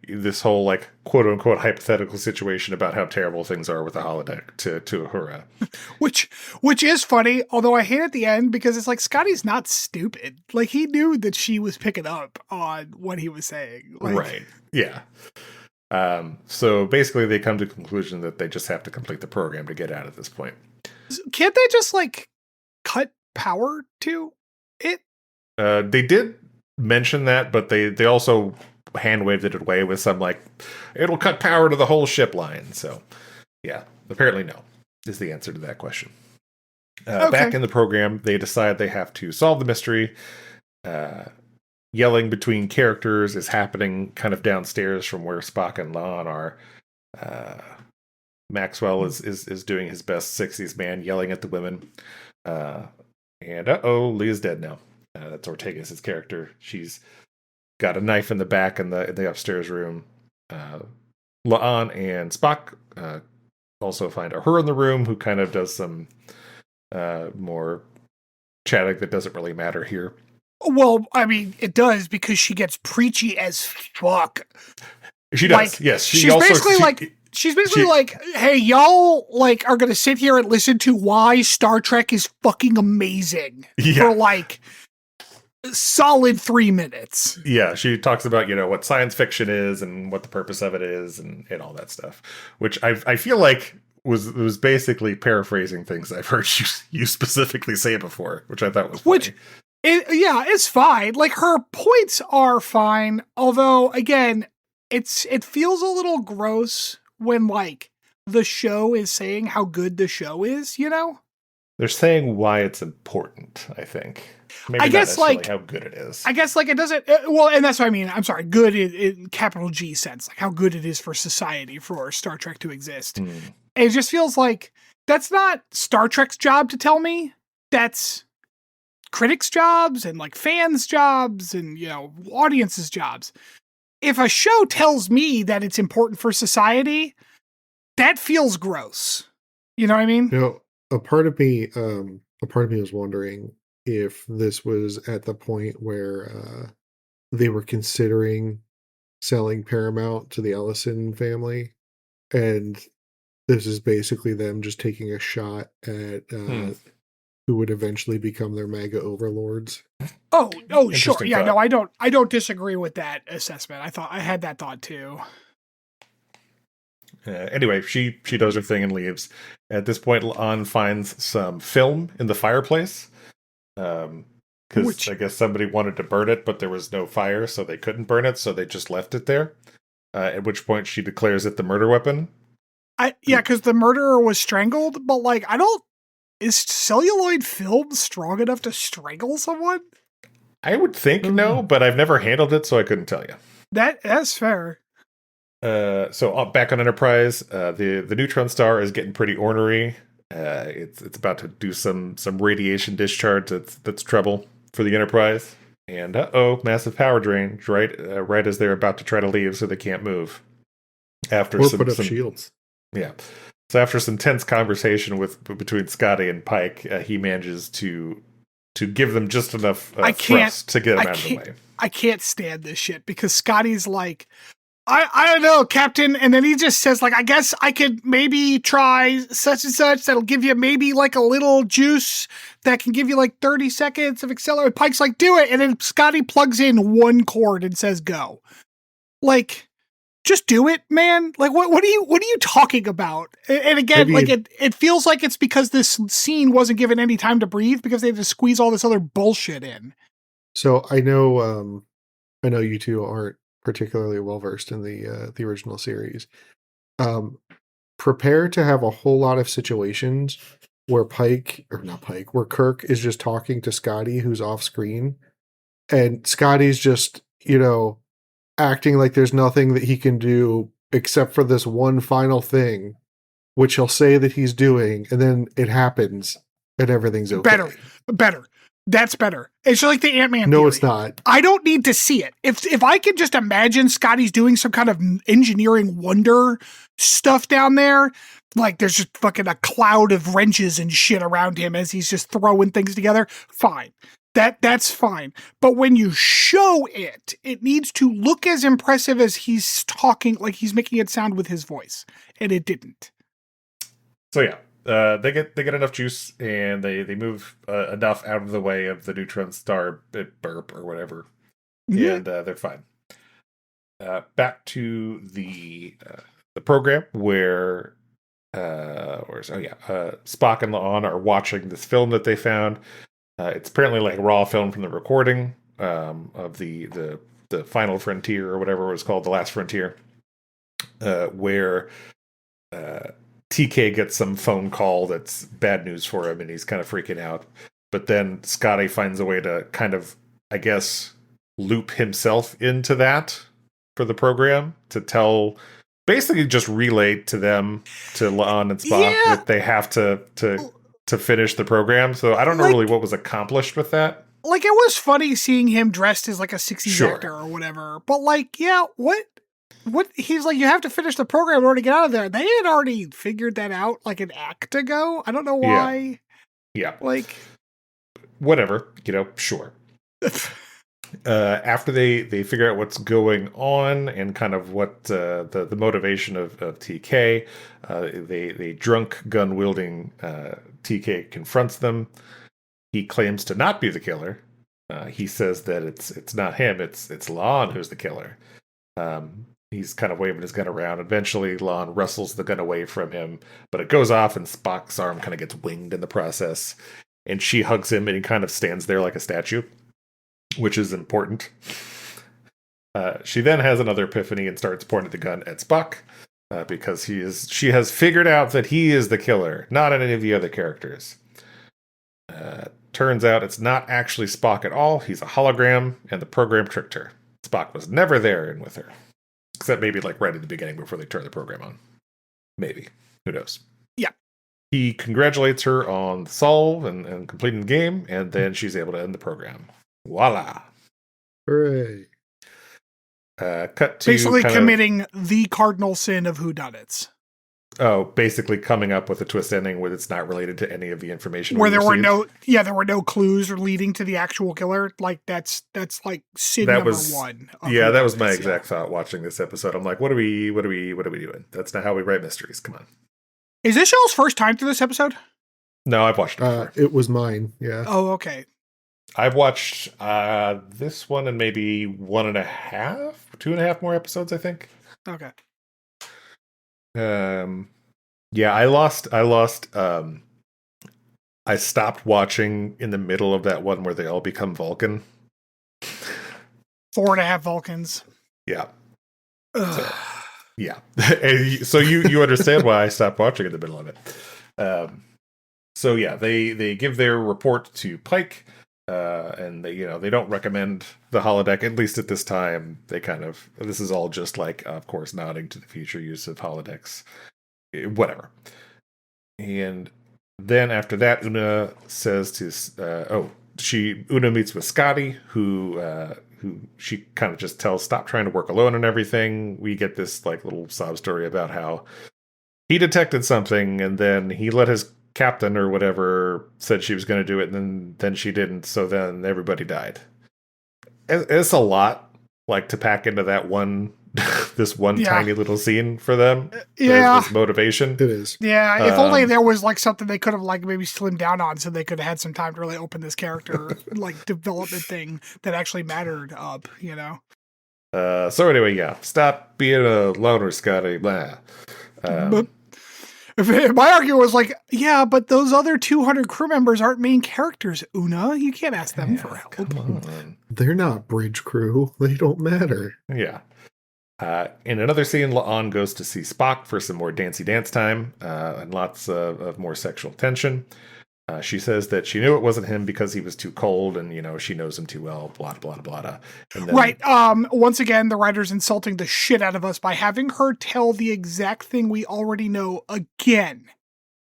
this whole like quote unquote hypothetical situation about how terrible things are with the holodeck to Uhura, which is funny. Although I hate at the end because it's like Scotty's not stupid. Like he knew that she was picking up on what he was saying. Like, right? Yeah. So basically, they come to the conclusion that they just have to complete the program to get out at this point. Can't they just like cut power to it? They did mention that, but they also hand waved it away with some like, it'll cut power to the whole ship line. So yeah, apparently no is the answer to that question. Okay. Back in the program, they decide they have to solve the mystery. Yelling between characters is happening kind of downstairs from where Spock and La'an are. Maxwell is doing his best 60s man, yelling at the women. And Leah's dead now. That's Ortega's character. She's got a knife in the back in the upstairs room. La'an and Spock also find her in the room, who kind of does some more chatting that doesn't really matter here. Well, I mean, it does because she gets preachy as fuck. She does, like, yes. She's basically like, hey, y'all like are gonna sit here and listen to why Star Trek is fucking amazing for like solid 3 minutes. Yeah, she talks about, what science fiction is and what the purpose of it is and all that stuff. Which I feel like was basically paraphrasing things I've heard you specifically say before, which I thought was funny. It's fine. Like her points are fine, although again, it feels a little gross when like the show is saying how good the show is, They're saying why it's important, I think. Maybe I guess not like how good it is. I guess like it doesn't and that's what I mean. I'm sorry, good in capital G sense, like how good it is for society for Star Trek to exist. It just feels like that's not Star Trek's job to tell me. That's critics' jobs and like fans' jobs and audiences' jobs. If a show tells me that it's important for society, that feels gross. You know what I mean? A part of me was wondering if this was at the point where they were considering selling Paramount to the Ellison family, and this is basically them just taking a shot at who would eventually become their MAGA overlords. Oh, sure. Yeah, no, I don't disagree with that assessment. I had that thought too. Anyway, she does her thing and leaves. At this point, La'an finds some film in the fireplace. Because I guess somebody wanted to burn it, but there was no fire, so they couldn't burn it, so they just left it there. At which point she declares it the murder weapon. Because the murderer was strangled, but like, is celluloid film strong enough to strangle someone? I would think no, but I've never handled it, so I couldn't tell you. That's fair. So back on Enterprise, the neutron star is getting pretty ornery. It's about to do some radiation discharge that's trouble for the Enterprise. And massive power drain right as they're about to try to leave, so they can't move. Or put up shields. Yeah. So after some tense conversation between Scotty and Pike, he manages to give them just enough thrust to get them out of the way. I can't stand this shit because Scotty's like, I don't know, Captain. And then he just says, like, I guess I could maybe try such and such. That'll give you maybe like a little juice that can give you like 30 seconds of accelerate. Pike's like, do it. And then Scotty plugs in one cord and says, go. Like, just do it, man. Like, what are you talking about? And again, Maybe like it feels like it's because this scene wasn't given any time to breathe because they had to squeeze all this other bullshit in. So I know you two aren't particularly well versed in the original series. Prepare to have a whole lot of situations where where Kirk is just talking to Scotty, who's off screen, and Scotty's just, acting like there's nothing that he can do except for this one final thing, which he'll say that he's doing, and then it happens and everything's okay. Better. That's better. It's like the Ant-Man No, theory. it's not. I don't need to see it. If I could just imagine Scotty's doing some kind of engineering wonder stuff down there, like there's just fucking a cloud of wrenches and shit around him as he's just throwing things together, fine. That's fine. But when you show it, it needs to look as impressive as he's talking, like he's making it sound with his voice. And it didn't. So yeah. They get enough juice, and they move enough out of the way of the neutron star burp or whatever, and they're fine. Back to the program where Spock and La'an are watching this film that they found. It's apparently like raw film from the recording of the Final Frontier or whatever it was called, the Last Frontier, where TK gets some phone call that's bad news for him, and he's kind of freaking out. But then Scotty finds a way to kind of, I guess, loop himself into that for the program to basically just relate to them, to La'an and Spock, that they have to finish the program. So I don't know really what was accomplished with that. Like, it was funny seeing him dressed as like a 60s actor or whatever. But like, what he's like, you have to finish the program in order to get out of there. They had already figured that out like an act ago. I don't know why. Yeah. Like, whatever, sure. After they figure out what's going on and kind of what the motivation of TK, they drunk gun wielding TK confronts them. He claims to not be the killer. He says that it's not him, it's La'an who's the killer. He's kind of waving his gun around. Eventually, La'an wrestles the gun away from him, but it goes off, and Spock's arm kind of gets winged in the process. And she hugs him, and he kind of stands there like a statue, which is important. She then has another epiphany and starts pointing the gun at Spock, because she has figured out that he is the killer, not any of the other characters. Turns out it's not actually Spock at all. He's a hologram, and the program tricked her. Spock was never there and with her. Except maybe like right at the beginning before they turn the program on. Maybe. Who knows? Yeah. He congratulates her on the solve and completing the game, and then she's able to end the program. Voila. Hooray. Cut to basically committing the cardinal sin of whodunits. Oh, basically coming up with a twist ending where it's not related to any of the information. Where there were no clues or leading to the actual killer. Like that's like sin number one. Yeah, that was my exact thought watching this episode. I'm like, what are we doing? That's not how we write mysteries. Come on. Is this y'all's first time through this episode? No, I've watched it before. It was mine, yeah. Oh, okay. I've watched this one and maybe 2.5 more episodes, I think. Okay. Yeah, I stopped watching in the middle of that one where they all become Vulcan. 4.5 Vulcans. Yeah. So, yeah. So you understand why I stopped watching in the middle of it. So yeah, they give their report to Pike, and they don't recommend the holodeck, at least at this time. This is all just like, of course, nodding to the future use of holodecks, whatever. And then after that, Una says to Una meets with Scotty, who she kind of just tells, stop trying to work alone and everything. We get this like little sob story about how he detected something, and then he let his captain or whatever said she was going to do it, and then she didn't, so then everybody died. It's a lot, like, to pack into that one this one Yeah. tiny little scene for them. Yeah. As motivation. It is. Yeah, if only there was like something they could have like maybe slimmed down on, so they could have had some time to really open this character like development thing that actually mattered up. You know. So anyway, yeah, stop being a loner, Scotty. Blah. But if my argument was like, yeah, but those other 200 crew members aren't main characters, Una. You can't ask them for help. Come on. They're not bridge crew. They don't matter. Yeah. In another scene, La'an goes to see Spock for some more dancey dance time and lots of more sexual tension. She says that she knew it wasn't him because he was too cold and, she knows him too well, blah, blah, blah, blah. And then, Right. Once again, the writer's insulting the shit out of us by having her tell the exact thing we already know again,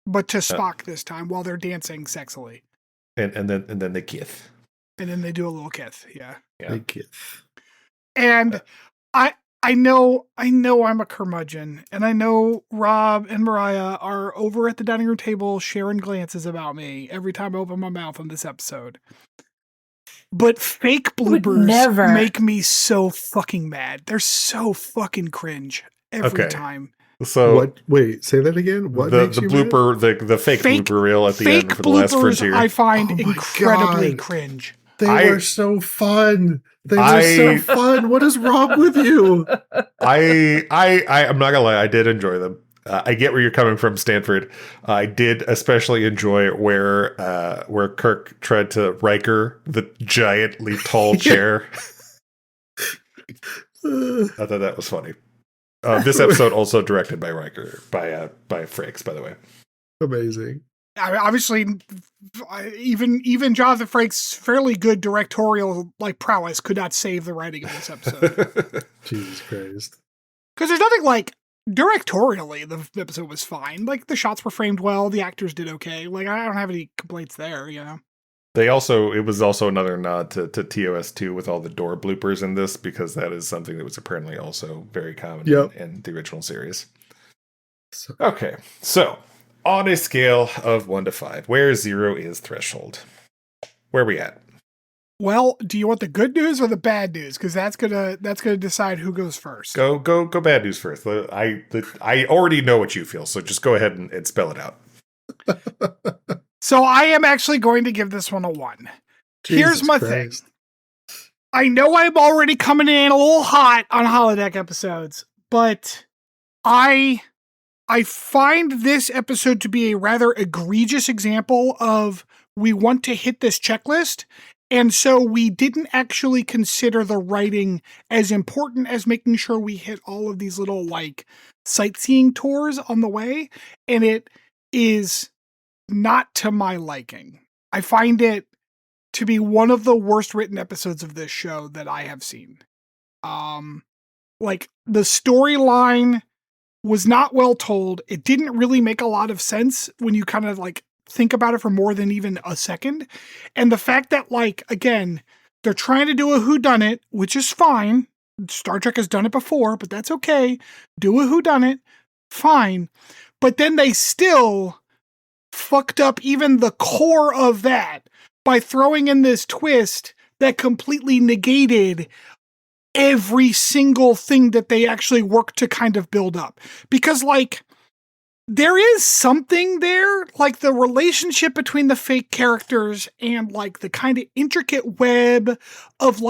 but to Spock this time while they're dancing sexily. And then they kiss. And then they do a little kiss. Yeah. They kiss. And I know I'm a curmudgeon, and I know Rob and Mariah are over at the dining room table sharing glances about me every time I open my mouth on this episode. But fake bloopers make me so fucking mad. They're so fucking cringe every time. So what? Wait, say that again. What the makes you blooper, the fake blooper reel at the end for the last frontier? I find incredibly cringe. They were so fun. They were so fun. What is wrong with you? I'm not gonna lie, I did enjoy them. I get where you're coming from, Stanford. I did especially enjoy where Kirk tried to Riker the giantly tall chair. I thought that was funny. This episode also directed by Riker, by Frakes, by the way. Amazing. I mean, obviously, even Jonathan Frakes' fairly good directorial prowess could not save the writing of this episode. Jesus Christ! Because there's nothing directorially, the episode was fine. The shots were framed well, the actors did okay. I don't have any complaints there. It was also another nod to TOS2 with all the door bloopers in this, because that is something that was apparently also very common in the original series. Okay, so on a scale of 1 to 5, where 0 is threshold, where are we at? Well, do you want the good news or the bad news? Because that's gonna decide who goes first. Go bad news first. I already know what you feel, so just go ahead and spell it out. So I am actually going to give this one a 1. Here's my thing. I know I'm already coming in a little hot on holodeck episodes, but I find this episode to be a rather egregious example of we want to hit this checklist, and so we didn't actually consider the writing as important as making sure we hit all of these little sightseeing tours on the way, and it is not to my liking. I find it to be one of the worst written episodes of this show that I have seen. The storyline was not well told. It didn't really make a lot of sense when you kind of think about it for more than even a second. And the fact that again, they're trying to do a whodunit, which is fine. Star Trek has done it before, but that's okay. Do a whodunit, fine. But then they still fucked up even the core of that by throwing in this twist that completely negated every single thing that they actually worked to kind of build up. Because there is something there, the relationship between the fake characters and the kind of intricate web of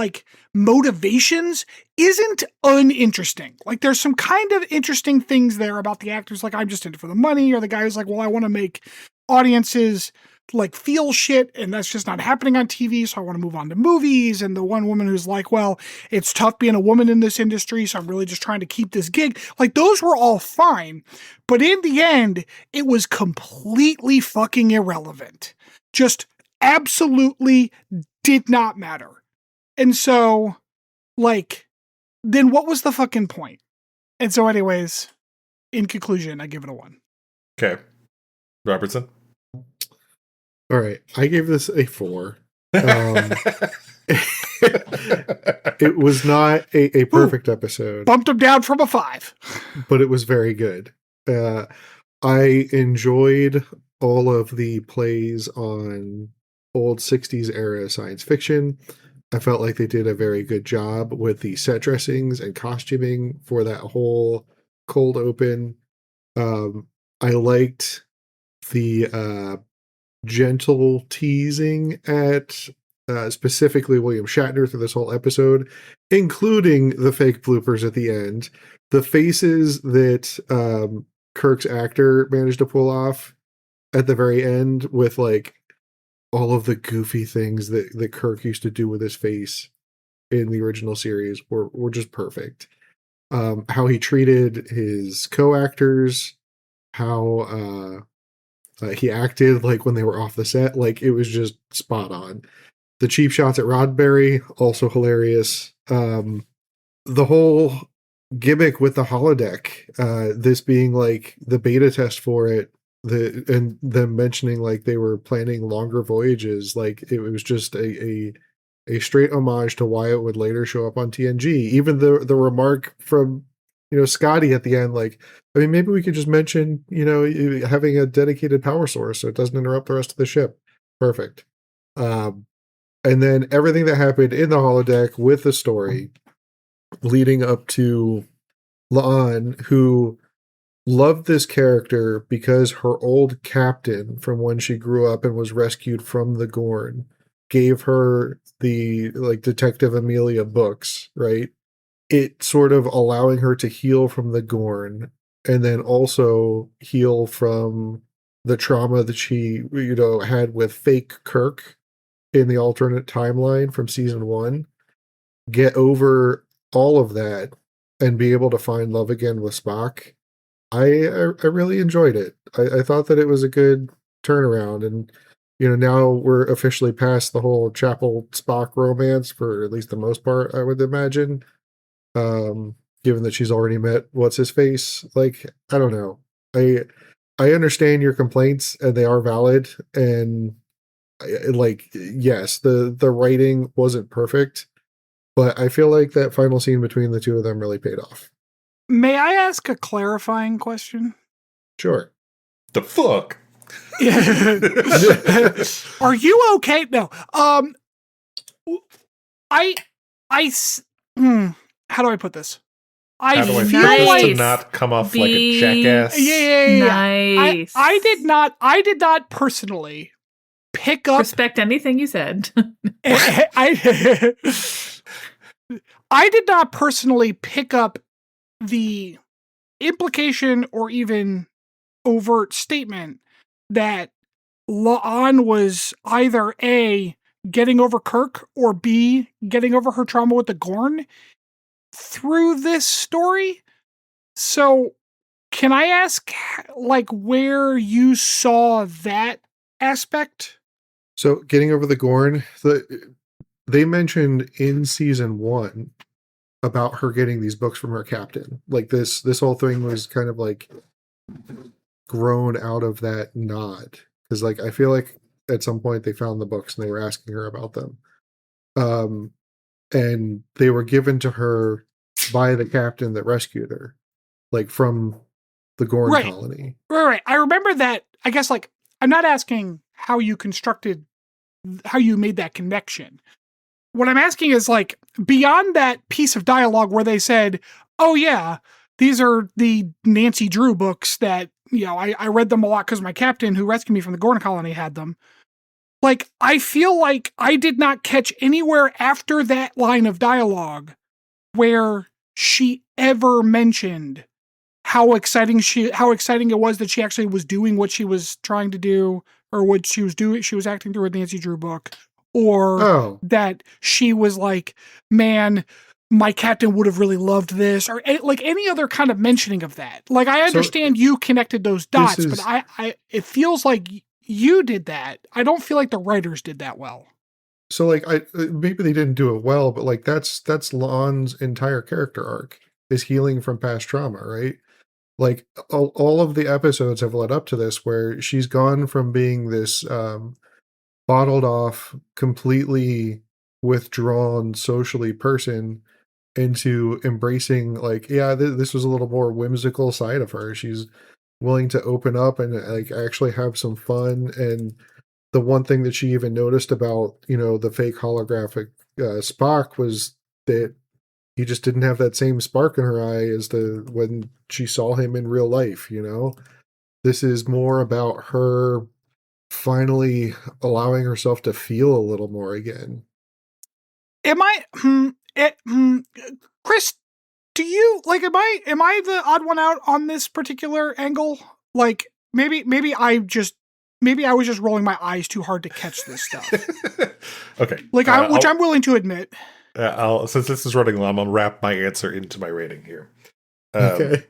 motivations isn't uninteresting. There's some kind of interesting things there about the actors. I'm just in it for the money, or the guy who's well, I want to make audiences feel shit, and that's just not happening on TV, so I want to move on to movies. And the one woman who's well, it's tough being a woman in this industry, so I'm really just trying to keep this gig. Those were all fine, but in the end, it was completely fucking irrelevant. Just absolutely did not matter. And so, then what was the fucking point? And so anyways, in conclusion, I give it a 1. Okay. Robertson? All right. I gave this a 4. It was not a perfect episode. Bumped him down from a 5. But it was very good. I enjoyed all of the plays on old 60s era science fiction. I felt like they did a very good job with the set dressings and costuming for that whole cold open. I liked the gentle teasing at specifically William Shatner through this whole episode, including the fake bloopers at the end. The faces that Kirk's actor managed to pull off at the very end with like all of the goofy things that Kirk used to do with his face in the original series were just perfect. How he treated his co-actors, how he acted like when they were off the set, like it was just spot on. The cheap shots at Roddenberry, also hilarious. The whole gimmick with the holodeck, this being like the beta test for it, and them mentioning like they were planning longer voyages, like it was just a straight homage to why it would later show up on TNG. Even the remark from Scotty at the end, like, I mean, maybe we could just mention having a dedicated power source so it doesn't interrupt the rest of the ship. Perfect. And then everything that happened in the holodeck with the story leading up to La'an, who loved this character because her old captain from when she grew up and was rescued from the Gorn gave her the like Detective Amelia books, right? It sort of allowing her to heal from the Gorn and then also heal from the trauma that she had with fake Kirk in the alternate timeline from season 1, get over all of that and be able to find love again with Spock. I really enjoyed it. I thought that it was a good turnaround, and now we're officially past the whole Chapel Spock romance for at least the most part, I would imagine. Given that she's already met what's his face, like I don't know. I understand your complaints and they are valid, and yes, the writing wasn't perfect, but I feel like that final scene between the two of them really paid off. May I ask a clarifying question? Sure. The fuck? Are you okay? No. How do I put this? How do I feel feel like to not come off like a jackass? Yeah. Nice. I did not personally pick up. Respect anything you said. I did not personally pick up the implication or even overt statement that La'an was either A, getting over Kirk, or B, getting over her trauma with the Gorn through this story. So can I ask like where you saw that aspect? So getting over the Gorn, they mentioned in season 1 about her getting these books from her captain. Like this whole thing was kind of like grown out of that nod. Because like I feel like at some point they found the books and they were asking her about them. And they were given to her by the captain that rescued her, like from the Gorn colony. Right. I remember that. I guess like I'm not asking how you made that connection. What I'm asking is like beyond that piece of dialogue where they said, "Oh yeah, these are the Nancy Drew books that I read them a lot because my captain who rescued me from the Gorn colony had them." Like I feel like I did not catch anywhere after that line of dialogue where she ever mentioned how exciting it was that she actually was doing what she was trying to do, or what she was doing. She was acting through a Nancy Drew book, or that she was like, man, my captain would have really loved this, or like any other kind of mentioning of that. Like I understand you connected those dots, but I it feels like you did that. I don't feel like the writers did that well. So like maybe they didn't do it well, but like that's La'an's entire character arc is healing from past trauma, right? Like all of the episodes have led up to this, where she's gone from being this bottled off, completely withdrawn socially person into embracing like, yeah, this was a little more whimsical side of her. She's willing to open up and like actually have some fun. And the one thing that she even noticed about, the fake holographic Spock was that he just didn't have that same spark in her eye as when she saw him in real life. This is more about her finally allowing herself to feel a little more again. Chris, do you like? Am I the odd one out on this particular angle? Like, maybe I was just rolling my eyes too hard to catch this stuff. Okay, like which I'm willing to admit. Since this is running long, I'll wrap my answer into my rating here. Okay.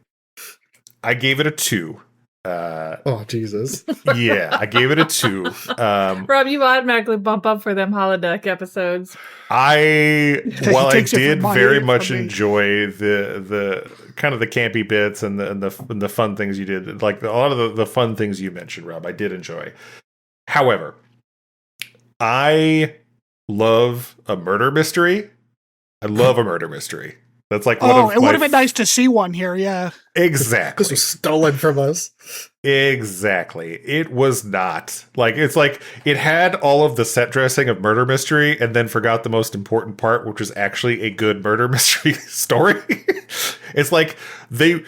I gave it a 2. Oh, Jesus. Yeah, I gave it a 2. Rob, you automatically bump up for them holodeck episodes. While I did very much from me. enjoy the kind of the campy bits and the fun things you did, like a lot of the fun things you mentioned, Rob, I did enjoy. However, I love a murder mystery. I love a murder mystery. That's like it would have been nice to see one here, yeah. Exactly. This was stolen from us. Exactly. It was not. It's like it had all of the set dressing of murder mystery and then forgot the most important part, which was actually a good murder mystery story. It's like they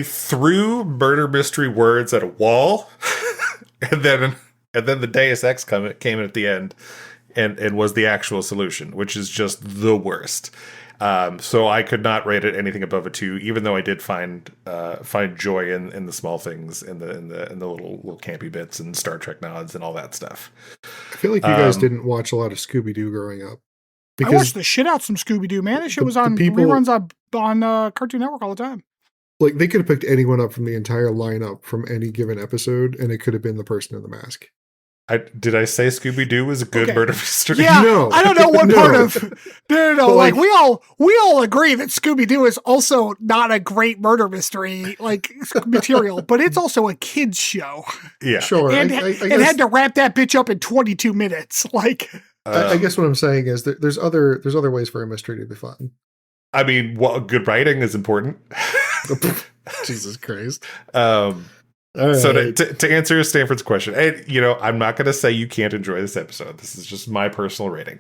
threw murder mystery words at a wall and then the Deus Ex came in at the end and was the actual solution, which is just the worst. So I could not rate it anything above a 2, even though I did find joy in the small things, in the little campy bits and Star Trek nods and all that stuff. I feel like you guys didn't watch a lot of Scooby-Doo growing up. I watched the shit out some Scooby-Doo, man. This shit was on reruns on Cartoon Network all the time. Like, they could have picked anyone up from the entire lineup from any given episode, and it could have been the person in the mask. Did I say Scooby-Doo was a good murder mystery? Yeah, no. I don't know what part of... No. But like, we all agree that Scooby-Doo is also not a great murder mystery, material, but it's also a kid's show. Yeah. Sure. And it had to wrap that bitch up in 22 minutes. I guess what I'm saying is that there's other ways for a mystery to be fun. I mean, good writing is important. Jesus Christ. Right. So to answer Stanford's question, I'm not going to say you can't enjoy this episode. This is just my personal rating.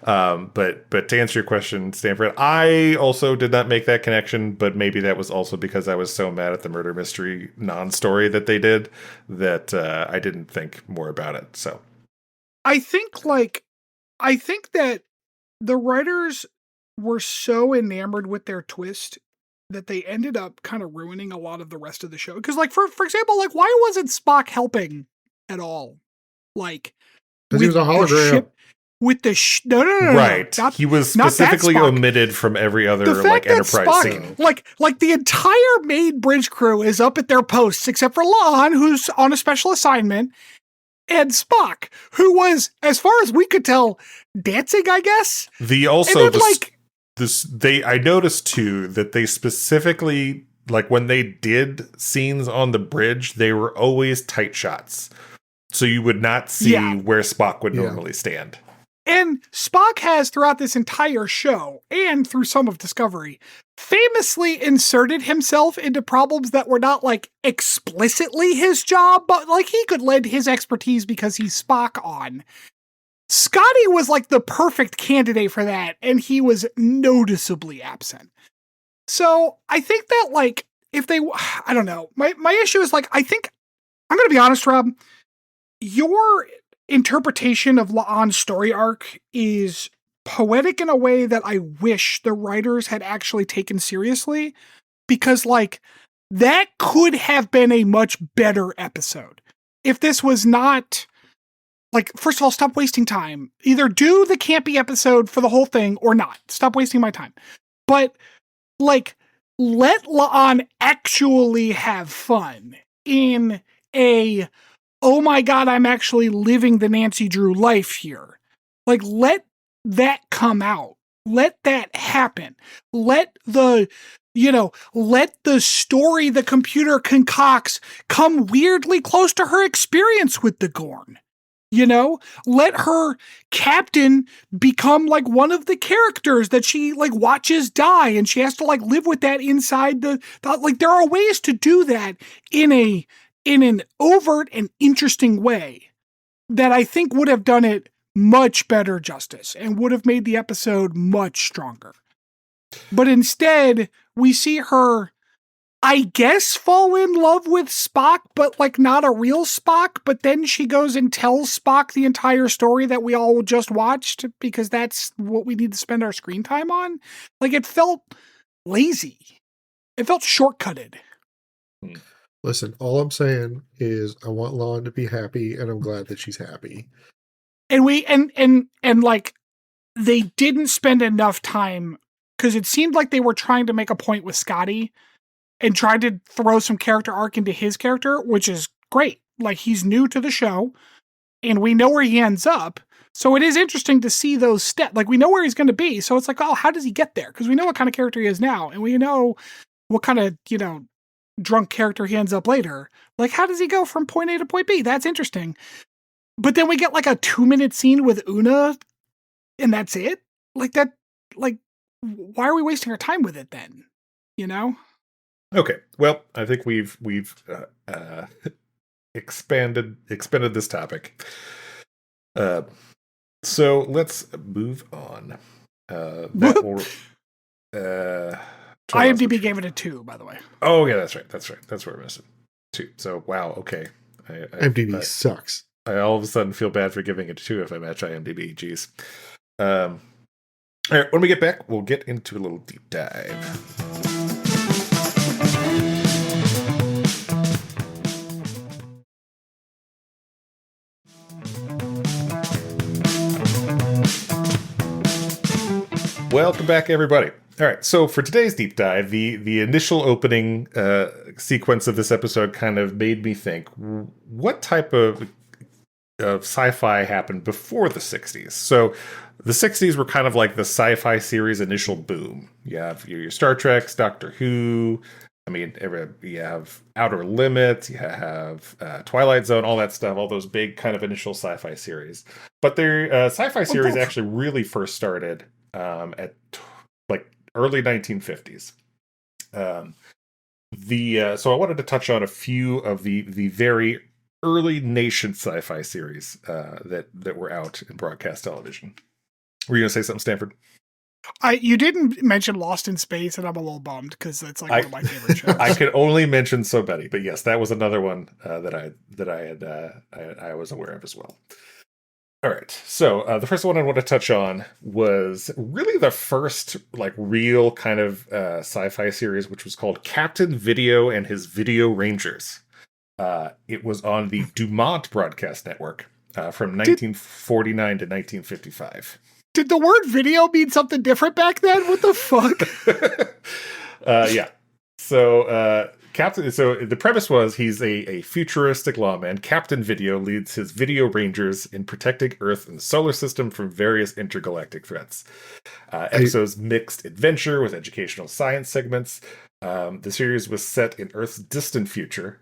But to answer your question, Stanford, I also did not make that connection, but maybe that was also because I was so mad at the murder mystery non-story that they did that I didn't think more about it. So I think that the writers were so enamored with their twist that they ended up kind of ruining a lot of the rest of the show. Because, for example, why wasn't Spock helping at all? Because he was a hologram. No. Right. He was specifically omitted from every other Enterprise Spock, scene. Like the entire main bridge crew is up at their posts, except for La'an, who's on a special assignment, and Spock, who was, as far as we could tell, dancing, I guess. I noticed too that they specifically, when they did scenes on the bridge, they were always tight shots. So you would not see where Spock would normally stand. And Spock has, throughout this entire show, and through some of Discovery, famously inserted himself into problems that were not, explicitly his job, but, he could lend his expertise because he's Spock on. Scotty was, the perfect candidate for that, and he was noticeably absent. So, I think that, if they... I don't know. My issue is, I think... I'm going to be honest, Rob. Your interpretation of La'an's story arc is poetic in a way that I wish the writers had actually taken seriously, because that could have been a much better episode if this was not first of all, stop wasting time. Either do the campy episode for the whole thing or not. Stop wasting my time. But let La'an actually have fun in a, oh my God, I'm actually living the Nancy Drew life here. Let that come out. Let that happen. Let the story the computer concocts come weirdly close to her experience with the Gorn. Let her captain become one of the characters that she watches die, and she has to live with that inside the there are ways to do that in an overt and interesting way that I think would have done it much better justice and would have made the episode much stronger. But instead, we see her, I guess, fall in love with Spock, but like not a real Spock. But then she goes and tells Spock the entire story that we all just watched because that's what we need to spend our screen time on. Like, it felt lazy. It felt shortcutted. Listen, all I'm saying is I want Lon to be happy, and I'm glad that she's happy. And we like they didn't spend enough time because it seemed like they were trying to make a point with Scotty and tried to throw some character arc into his character, which is great. Like, he's new to the show and we know where he ends up. So it is interesting to see those steps. Like, we know where he's going to be. So it's like, oh, how does he get there? Because we know what kind of character he is now. And we know what kind of, drunk character he ends up later. Like, how does he go from point A to point B? That's interesting. But then we get like a 2-minute scene with Una and that's it. Like, why are we wasting our time with it then? Okay. Well, I think we've expanded this topic. So let's move on. IMDb gave it a 2, by the way. Oh yeah, that's right. That's where I missed it. 2. So wow. Okay. IMDb sucks. I all of a sudden feel bad for giving it a 2 if I match IMDb. Jeez. All right. When we get back, we'll get into a little deep dive. Welcome back, everybody. All right, so for today's deep dive, the initial opening sequence of this episode kind of made me think, what type of sci-fi happened before the 60s? So the 60s were kind of like the sci-fi series initial boom. You have your Star Treks, Doctor Who, you have Outer Limits, you have Twilight Zone, all that stuff, all those big kind of initial sci-fi series. But their sci-fi series actually really first started at like early 1950s. So I wanted to touch on a few of the very early nation sci-fi series that were out in broadcast television. Were you going to say something, Stanford? You didn't mention Lost in Space, and I'm a little bummed because it's like one of my favorite shows. I could only mention so many, but yes, that was another one that I was aware of as well. All right, so the first one I want to touch on was really the first like real kind of sci-fi series, which was called Captain Video and His Video Rangers. It was on the Dumont Broadcast Network from 1949 to 1955. Did the word video mean something different back then? What the fuck? Yeah. So the premise was he's a futuristic lawman. Captain Video leads his Video Rangers in protecting Earth and the solar system from various intergalactic threats. Episodes mixed adventure with educational science segments. The series was set in Earth's distant future,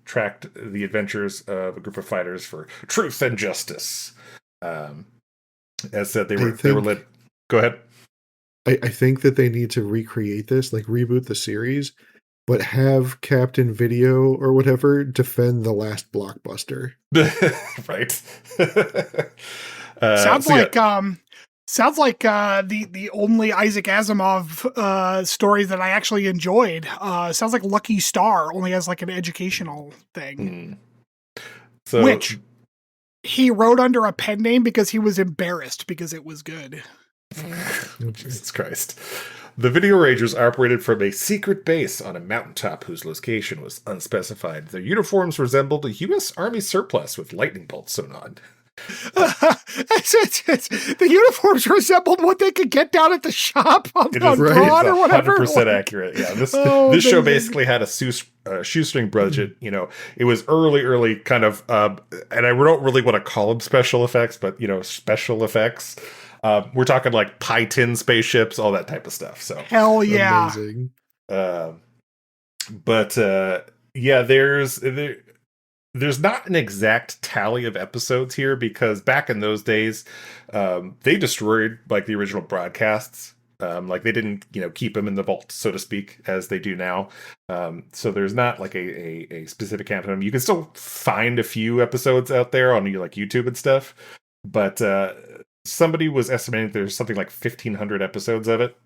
tracked the adventures of a group of fighters for truth and justice. As said, they were led. Go ahead. I think that they need to recreate this, like reboot the series, but have Captain Video or whatever defend the last blockbuster. Right. Sounds like the only Isaac Asimov story that I actually enjoyed. Sounds like Lucky Star, only as like an educational thing. So, which he wrote under a pen name because he was embarrassed because it was good. Jesus Christ. The Video Rangers operated from a secret base on a mountaintop whose location was unspecified. Their uniforms resembled a U.S. Army surplus with lightning bolts sewn on. The uniforms resembled what they could get down at the shop on Braun or whatever. 100% accurate. Yeah, this show basically had a shoestring budget. It was early kind of, and I don't really want to call them special effects, but special effects. We're talking like pie tin spaceships, all that type of stuff. So hell yeah. Amazing. There's not an exact tally of episodes here because back in those days, they destroyed like the original broadcasts. Like they didn't, keep them in the vault, so to speak, as they do now. So there's not like a specific count of them. You can still find a few episodes out there on like YouTube and stuff. but somebody was estimating there's something like 1,500 episodes of it.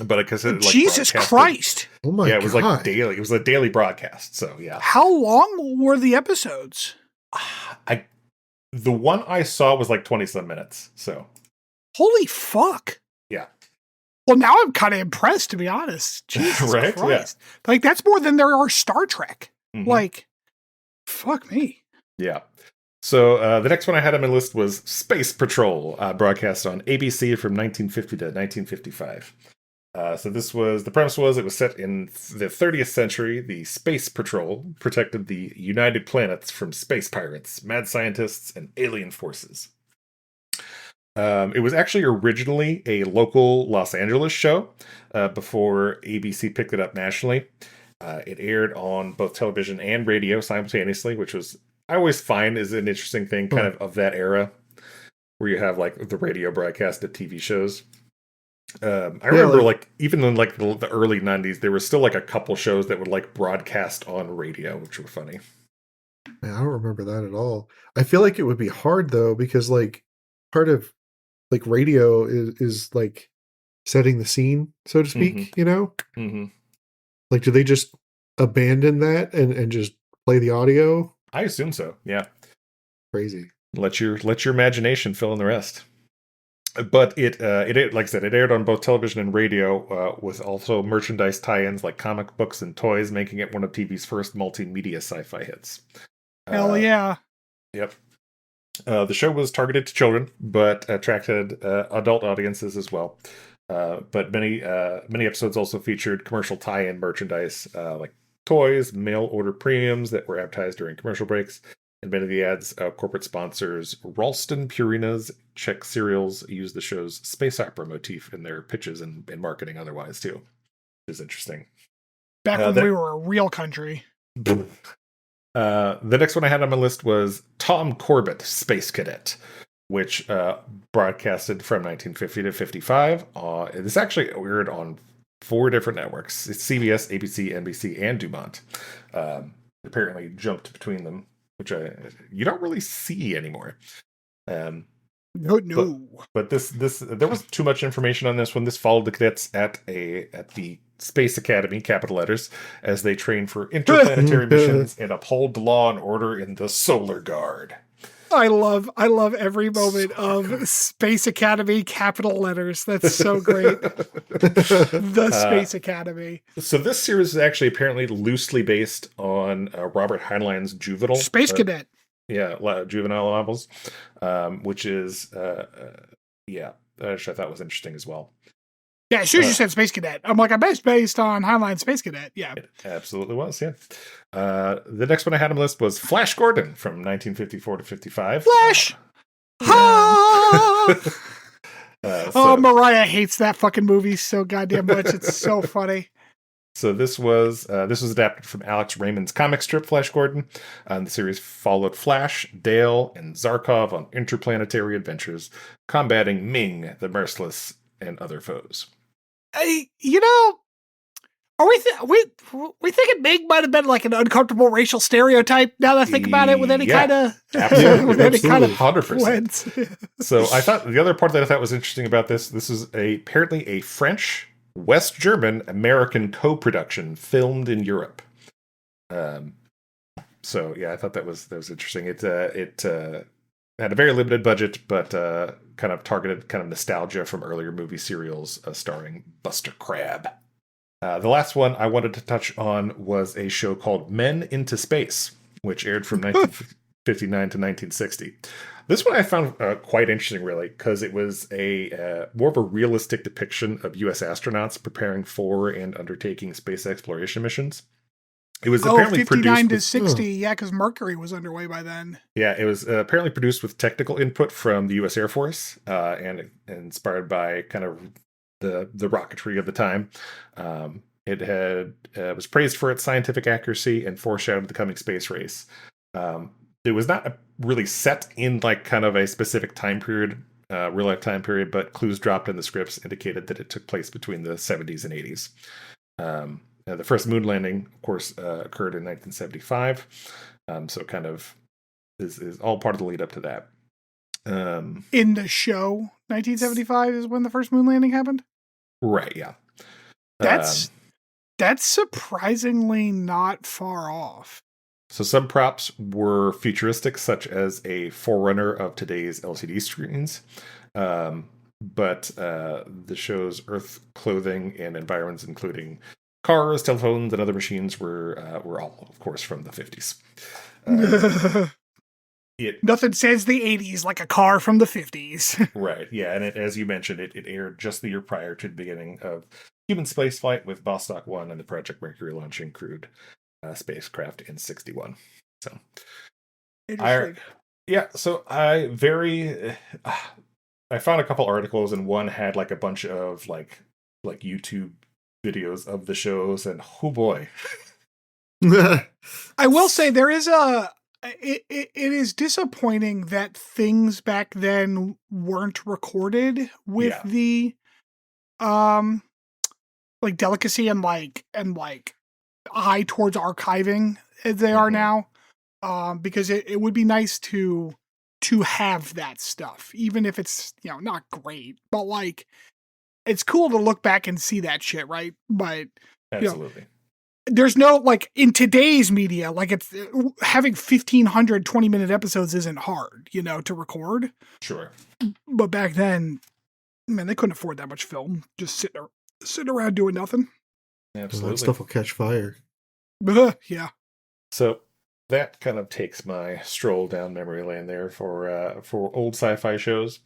But because it Jesus Christ! Oh my god! Yeah, it was like daily. It was a daily broadcast. So yeah. How long were the episodes? The one I saw was like 20-some minutes. So holy fuck! Yeah. Well, now I'm kind of impressed, to be honest. Jesus right? Christ! Yeah. Like that's more than there are Star Trek. Mm-hmm. Like, fuck me. Yeah. So the next one I had on my list was Space Patrol, broadcast on ABC from 1950 to 1955. So the premise was it was set in the 30th century. The Space Patrol protected the United Planets from space pirates, mad scientists, and alien forces. It was actually originally a local Los Angeles show before ABC picked it up nationally. It aired on both television and radio simultaneously, which was, I always find, is an interesting thing kind of that era where you have like the radio broadcast of TV shows. I remember like even in like the early 90s, there was still like a couple shows that would like broadcast on radio, which were funny. Man, I don't remember that at all. I feel like it would be hard though, because like part of like radio is like setting the scene, so to speak, you know? Mm-hmm. Like, do they just abandon that and just play the audio? I assume so. Yeah. Crazy. Let your imagination fill in the rest. But it like I said, it aired on both television and radio, with also merchandise tie-ins like comic books and toys, making it one of TV's first multimedia sci-fi hits. Hell yeah. Yep. The show was targeted to children, but attracted adult audiences as well. But many episodes also featured commercial tie-in merchandise, like toys, mail order premiums that were advertised during commercial breaks. And many of the ads, corporate sponsors, Ralston Purina's Czech cereals use the show's space opera motif in their pitches and marketing otherwise, too. Which is interesting. Back when we were a real country. The next one I had on my list was Tom Corbett, Space Cadet, which broadcasted from 1950 to 55. This actually aired on 4 different networks. It's CBS, ABC, NBC, and Dumont. Apparently jumped between them, which you don't really see anymore. No. But this there was too much information on this one. This followed the cadets at the Space Academy, capital letters, as they train for interplanetary missions and uphold law and order in the Solar Guard. I love every moment of Space Academy, capital letters. That's so great. The Space Academy. So this series is actually apparently loosely based on Robert Heinlein's Juvenile. Space Cadet. Juvenile novels, which is, which I thought was interesting as well. Yeah, as soon as you said Space Cadet, I'm like, I bet it's based on Heinlein Space Cadet. Yeah. It absolutely was, yeah. The next one I had on the list was Flash Gordon from 1954 to 55. Flash! Mariah hates that fucking movie so goddamn much. It's so funny. So this was adapted from Alex Raymond's comic strip Flash Gordon. The series followed Flash, Dale, and Zarkov on interplanetary adventures, combating Ming, the Merciless, and other foes. Are we thinking Ming might have been like an uncomfortable racial stereotype? Now that I think about it, with any kind of 100%. So I thought the other part that I thought was interesting about this is apparently a French, West German, American co-production filmed in Europe. So yeah, I thought that was interesting. It had a very limited budget, but kind of targeted kind of nostalgia from earlier movie serials starring Buster Crabbe. The last one I wanted to touch on was a show called Men into Space, which aired from 1959 to 1960. This one I found quite interesting, really, because it was a more of a realistic depiction of U.S. astronauts preparing for and undertaking space exploration missions. It was apparently 59 produced to 60, yeah, because Mercury was underway by then. Yeah, it was apparently produced with technical input from the U.S. Air Force and inspired by kind of the rocketry of the time. It was praised for its scientific accuracy and foreshadowed the coming space race. It was not really set in like kind of a specific time period, real life time period, but clues dropped in the scripts indicated that it took place between the 70s and 80s. The first moon landing, of course, occurred in 1975. So kind of is all part of the lead up to that. In the show, 1975 is when the first moon landing happened. Right, yeah. That's surprisingly not far off. So some props were futuristic, such as a forerunner of today's LCD screens. But the show's Earth clothing and environments, including cars, telephones, and other machines, were all, of course, from the 50s. Nothing says the 80s like a car from the 50s. Right, yeah, and as you mentioned, it aired just the year prior to the beginning of human spaceflight, with Vostok 1 and the Project Mercury launching crewed spacecraft in 1961. So, Interesting. I found a couple articles, and one had like a bunch of like YouTube videos of the shows, and oh boy. I will say there is it is disappointing that things back then weren't recorded with the like delicacy and like eye towards archiving as they are now. Because it would be nice to have that stuff, even if it's, not great, but like it's cool to look back and see that shit, right? But absolutely. There's no, like, in today's media, like, it's having 1,500 20-minute episodes isn't hard, to record. Sure. But back then, man, they couldn't afford that much film. Just sitting around doing nothing. Absolutely. That stuff will catch fire. Yeah. So that kind of takes my stroll down memory lane there for old sci-fi shows.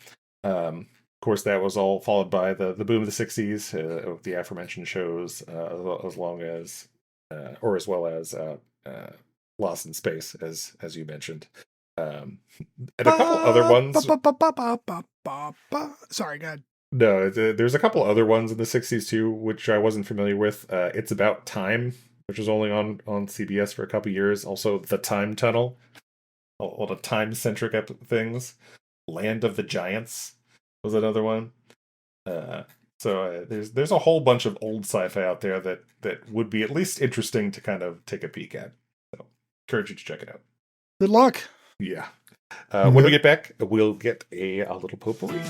Of course, that was all followed by the boom of the 60s of the aforementioned shows, as well as Lost in Space, as you mentioned, and a couple other ones. Sorry, go ahead. No, there's a couple other ones in the 60s too, which I wasn't familiar with. It's About Time, which was only on CBS for a couple years. Also, The Time Tunnel, all the time-centric things. Land of the Giants was another one. So there's a whole bunch of old sci-fi out there that would be at least interesting to kind of take a peek at. So encourage you to check it out. Good luck. Yeah. When we get back, we'll get a little potpourri.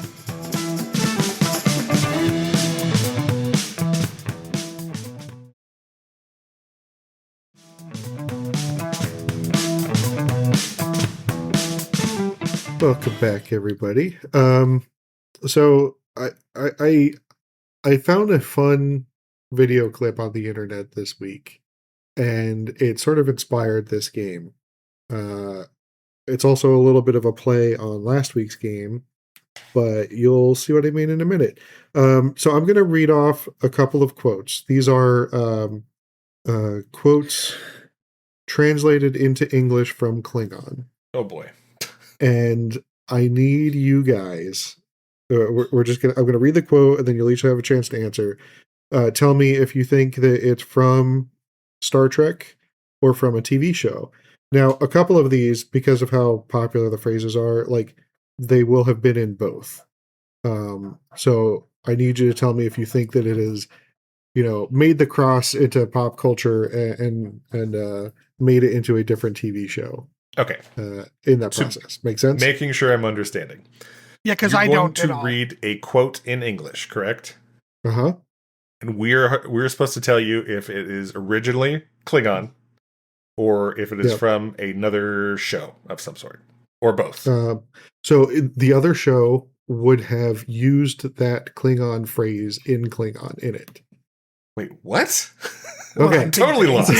Welcome back, everybody. So I found a fun video clip on the internet this week, and it sort of inspired this game. It's also a little bit of a play on last week's game, but you'll see what I mean in a minute. So I'm going to read off a couple of quotes. These are quotes translated into English from Klingon. Oh boy. And I need you guys. I'm gonna read the quote, and then you'll each have a chance to answer. Tell me if you think that it's from Star Trek or from a TV show. Now, a couple of these, because of how popular the phrases are, like they will have been in both. So I need you to tell me if you think that it is, made the cross into pop culture and made it into a different TV show. Okay. In that process. Make sense? Making sure I'm understanding. Yeah, because I don't to read a quote in English, correct? Uh-huh. And we're supposed to tell you if it is originally Klingon or if it is from another show of some sort, or both. So the other show would have used that Klingon phrase in Klingon in it. Wait, what? Okay. I'm totally lost.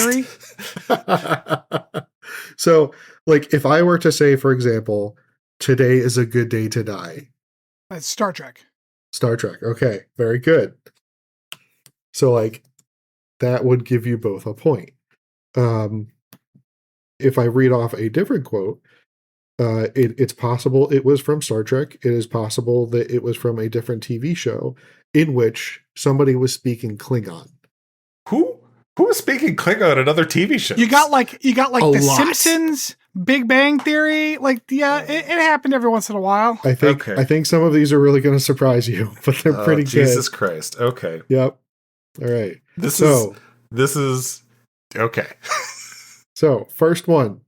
So, like, if I were to say, for example, today is a good day to die. That's Star Trek. Star Trek. Okay. Very good. So, like, that would give you both a point. If I read off a different quote, it's possible it was from Star Trek. It is possible that it was from a different TV show in which somebody was speaking Klingon. Who is speaking Klingon in other TV shows? You got like The Simpsons, Big Bang Theory. Like, yeah, it happened every once in a while. I think some of these are really going to surprise you, but they're pretty good. Jesus Christ. Okay. Yep. All right. This is okay. So, first one.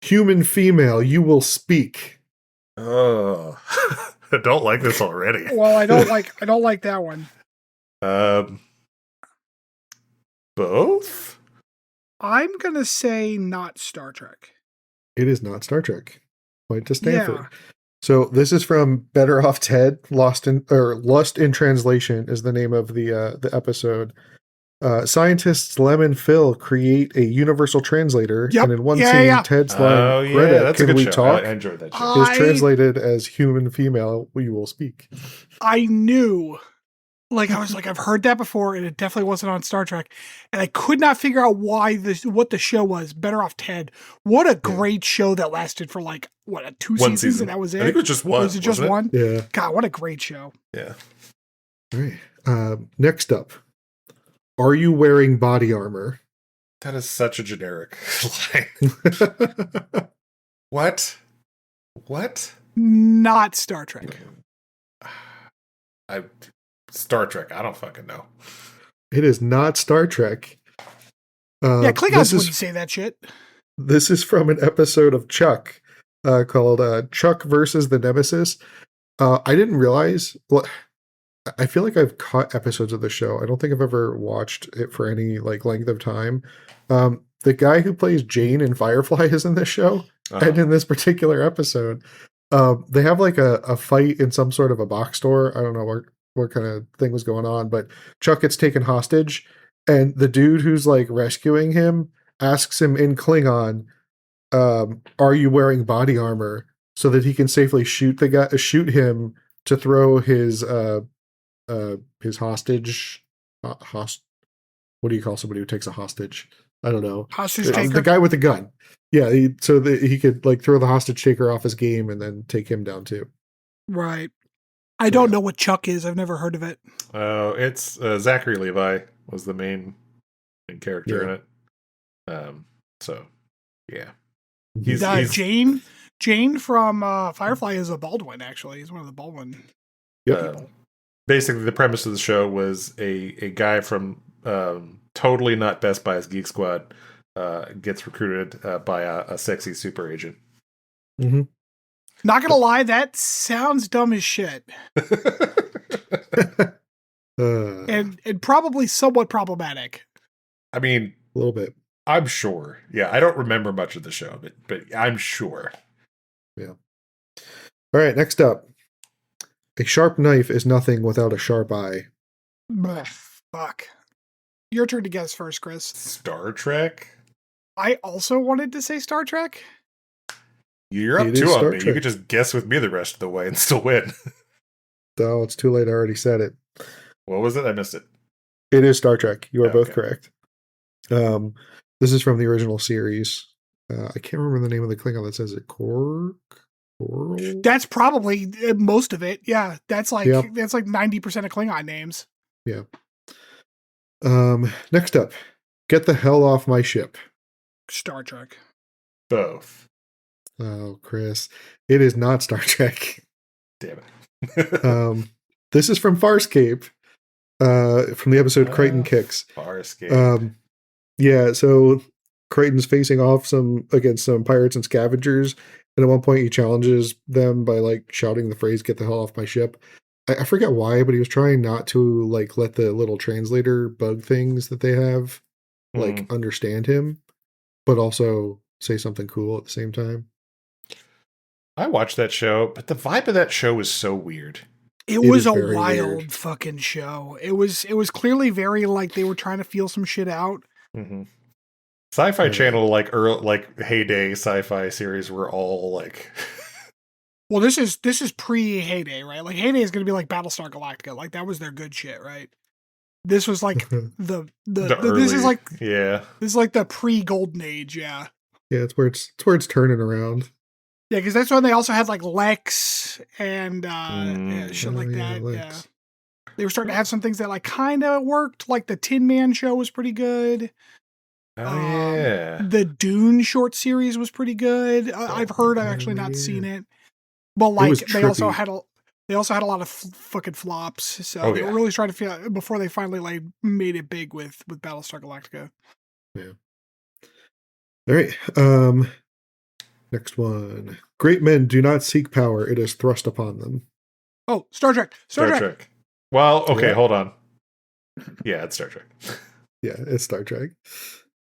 Human female, you will speak. Oh, I don't like this already. Well, I don't like that one. Um, both. I'm gonna say not Star Trek. It is not Star Trek. Point to Stanford. Yeah. So this is from Better Off Ted. Lust in Translation is the name of the episode. Scientists Lem and Phil create a universal translator, Yep. and in one Yeah, scene, yeah. Ted's line, Oh yeah, "Greta, that's a can good we show. talk?" I enjoyed that show. is translated as "Human female, we will speak." I knew. Like, I was like, I've heard that before, and it definitely wasn't on Star Trek. And I could not figure out what the show was. Better Off Ted. What a great show that lasted for like, two One seasons, season. and that was it? I think it was just one. Was it just wasn't one? Yeah. God, what a great show. Yeah. All right. Next up, are you wearing body armor? That is such a generic line. What? What? Not Star Trek. Star Trek. I don't fucking know. It is not Star Trek. Yeah, Klingons this wouldn't is say that shit. this is from an episode of Chuck called Chuck versus the Nemesis. I didn't realize. Well, I feel like I've caught episodes of the show. I don't think I've ever watched it for any like length of time. The guy who plays Jane in Firefly is in this show, and in this particular episode, they have like a fight in some sort of a box store. I don't know what kind of thing was going on, but Chuck gets taken hostage, and the dude who's like rescuing him asks him in Klingon, "Are you wearing body armor?" so that he can safely shoot him to throw his hostage. What do you call somebody who takes a hostage? I don't know. Hostage taker. The guy with the gun. Yeah, so that he could like throw the hostage taker off his game and then take him down too. Right. I don't know what Chuck is. I've never heard of it. Oh, it's Zachary Levi was the main character in it. So yeah, he's Jane from Firefly is a Baldwin. Actually, he's one of the Baldwin. Yep. Basically, the premise of the show was a guy from totally not Best Buy's Geek Squad gets recruited by a sexy super agent. Mm-hmm. Not gonna lie, that sounds dumb as shit, and probably somewhat problematic. I mean, a little bit. I'm sure. Yeah, I don't remember much of the show, but I'm sure. Yeah. All right. Next up, a sharp knife is nothing without a sharp eye. Fuck. Your turn to guess first, Chris. Star Trek? I also wanted to say Star Trek. You're up two on me. You could just guess with me the rest of the way and still win. No, it's too late. I already said it. What was it? I missed it. It is Star Trek. You are both correct. This is from the original series. I can't remember the name of the Klingon that says it. Coral? That's probably most of it. Yeah, that's like 90% of Klingon names. Yeah. Next up, get the hell off my ship. Star Trek. Both. Oh, Chris, it is not Star Trek. Damn it. This is from Farscape, from the episode Crichton Kicks. Farscape. Yeah, so Crichton's facing off against some pirates and scavengers, and at one point he challenges them by like shouting the phrase "Get the hell off my ship." I forget why, but he was trying not to like let the little translator bug things that they have like understand him, but also say something cool at the same time. I watched that show, but the vibe of that show was so weird. It was a wild weird fucking show. It was clearly very like they were trying to feel some shit out. Mm-hmm. Sci-Fi Channel, like heyday sci-fi series, were all like. Well, this is pre-Heyday, right? Like Heyday is going to be like Battlestar Galactica, like that was their good shit, right? This was like the early, this is like this is like the pre-Golden Age, yeah. Yeah, it's where it's turning around. Yeah, because that's when they also had like Lex and shit like that. Lex. Yeah, they were starting to have some things that like kind of worked. Like the Tin Man show was pretty good. Oh yeah, the Dune short series was pretty good. I've heard. I've actually not seen it, but like they also had a lot of fucking flops. So they were really trying to feel before they finally like made it big with Battlestar Galactica. Yeah. All right. Next one. Great men do not seek power; it is thrust upon them. Oh, Star Trek. Star Trek. Well, okay, Yeah. hold on. Yeah, it's Star Trek. Yeah, it's Star Trek.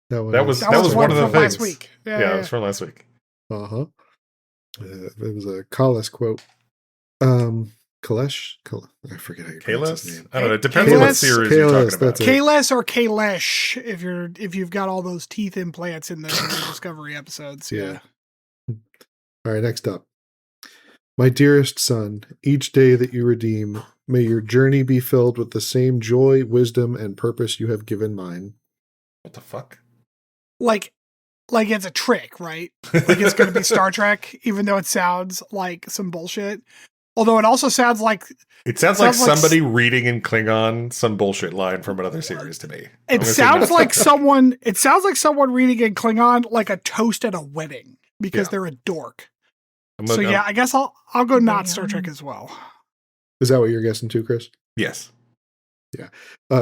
That was That was one of the from last things. week. Yeah, it was from last week. Uh-huh. It was a Collis quote. Kalesh? I forget how you pronounce his Kalis? name. I don't know. It depends on what Kalis? series you're Kalis, talking about. that's it. Kales or Kalesh if you've got all those teeth implants in the Discovery episodes. Yeah. All right, next up. My dearest son, each day that you redeem, may your journey be filled with the same joy, wisdom, and purpose you have given mine. What the fuck? Like it's a trick, right? Like it's going to be Star Trek, even though it sounds like some bullshit. Although it also sounds like It sounds like somebody reading in Klingon some bullshit line from another series to me. it sounds like someone. It sounds like someone reading in Klingon like a toast at a wedding because they're a dork. I guess I'll go not Star Trek as well. Is that what you're guessing too, Chris? Yes. Yeah.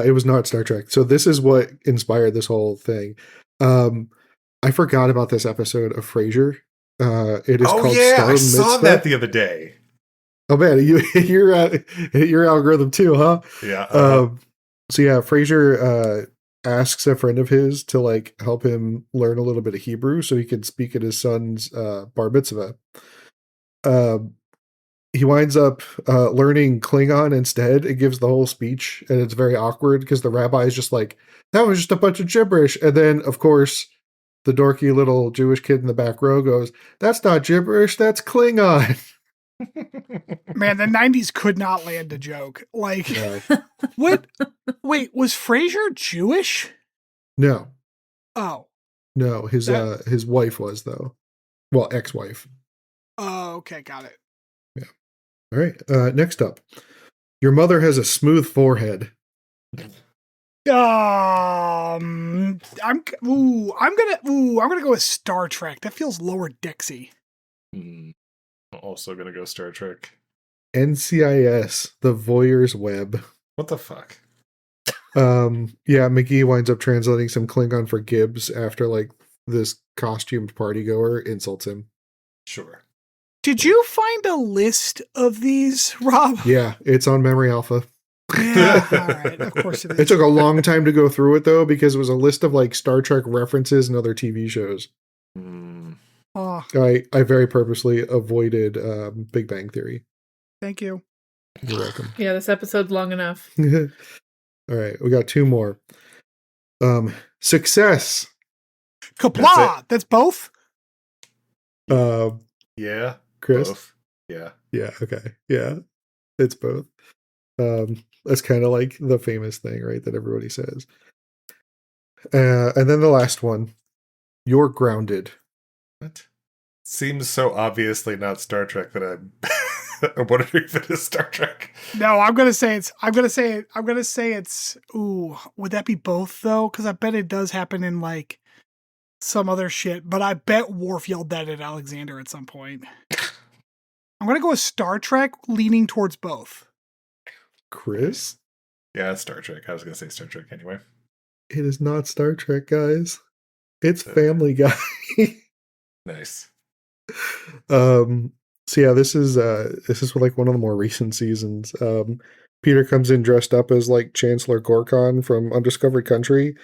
It was not Star Trek. So this is what inspired this whole thing. I forgot about this episode of Frasier. It is called Star I saw Mitzvah. that the other day. Oh man, your algorithm too, huh? Yeah. So yeah, Frasier asks a friend of his to like help him learn a little bit of Hebrew so he could speak at his son's bar mitzvah. He winds up learning Klingon instead. It gives the whole speech, and it's very awkward because the rabbi is just like, that was just a bunch of gibberish. And then, of course, the dorky little Jewish kid in the back row goes, that's not gibberish, that's Klingon. Man, the 90s could not land a joke. Like, No. what? Wait, was Frasier Jewish? No. Oh. No, his wife was, though. Well, ex-wife. Oh, okay, got it. Yeah. All right. Next up. Your mother has a smooth forehead. I'm gonna go with Star Trek. That feels lower Dixie. I'm also gonna go Star Trek. NCIS, the Voyeur's Web. What the fuck? Yeah, McGee winds up translating some Klingon for Gibbs after like this costumed partygoer insults him. Sure. Did you find a list of these, Rob? Yeah, it's on Memory Alpha. Yeah, all right. Of course it is. It took a long time to go through it though, because it was a list of like Star Trek references and other TV shows. Oh, I very purposely avoided Big Bang Theory. thank you. You're welcome. Yeah, this episode's long enough. All right, we got two more. Success. Kapla! That's both? Yeah. Chris? Both. Yeah. Yeah, okay. Yeah. It's both. That's kind of like the famous thing, right? That everybody says. And then the last one. You're grounded. What? Seems so obviously not Star Trek that I'm wondering if it is Star Trek. No, I'm gonna say it's ooh, would that be both though? Because I bet it does happen in like some other shit, but I bet Worf yelled that at Alexander at some point. I'm gonna go with Star Trek, leaning towards both. Chris? Yeah, it's Star Trek. I was gonna say Star Trek anyway. It is not Star Trek, guys. It's Family Guy. Nice. So yeah, this is like one of the more recent seasons. Peter comes in dressed up as like Chancellor Gorkon from Undiscovered Country,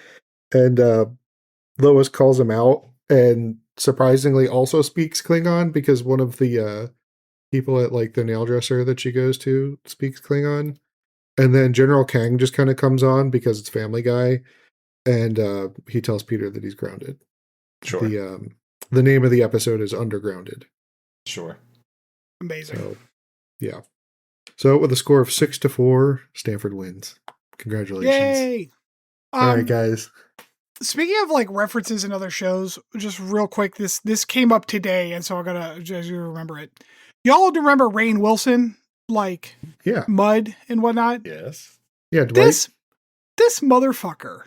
and Lois calls him out and surprisingly also speaks Klingon because one of the people at like the nail dresser that she goes to speaks Klingon. And then General Kang just kind of comes on because it's Family Guy, and he tells Peter that he's grounded. Sure. The name of the episode is Undergrounded. Sure. Amazing. So, yeah. So with a score of 6-4, Stanford wins. Congratulations. Yay! All right, guys. Speaking of like references in other shows, just real quick, this came up today, and so I gotta just remember it. Y'all remember Rainn Wilson, like Yeah. Mud and whatnot? Yes. Yeah, Dwight. This motherfucker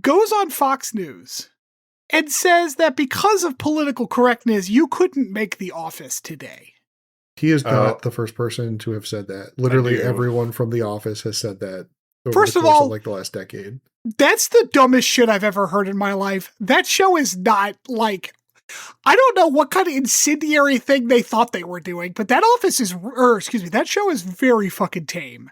goes on Fox News and says that because of political correctness, you couldn't make The Office today. He is not the first person to have said that. Literally do. everyone from The Office has said that over First the of course all, of like the last decade. That's the dumbest shit I've ever heard in my life. That show is not like I don't know what kind of incendiary thing they thought they were doing, but that that show is very fucking tame.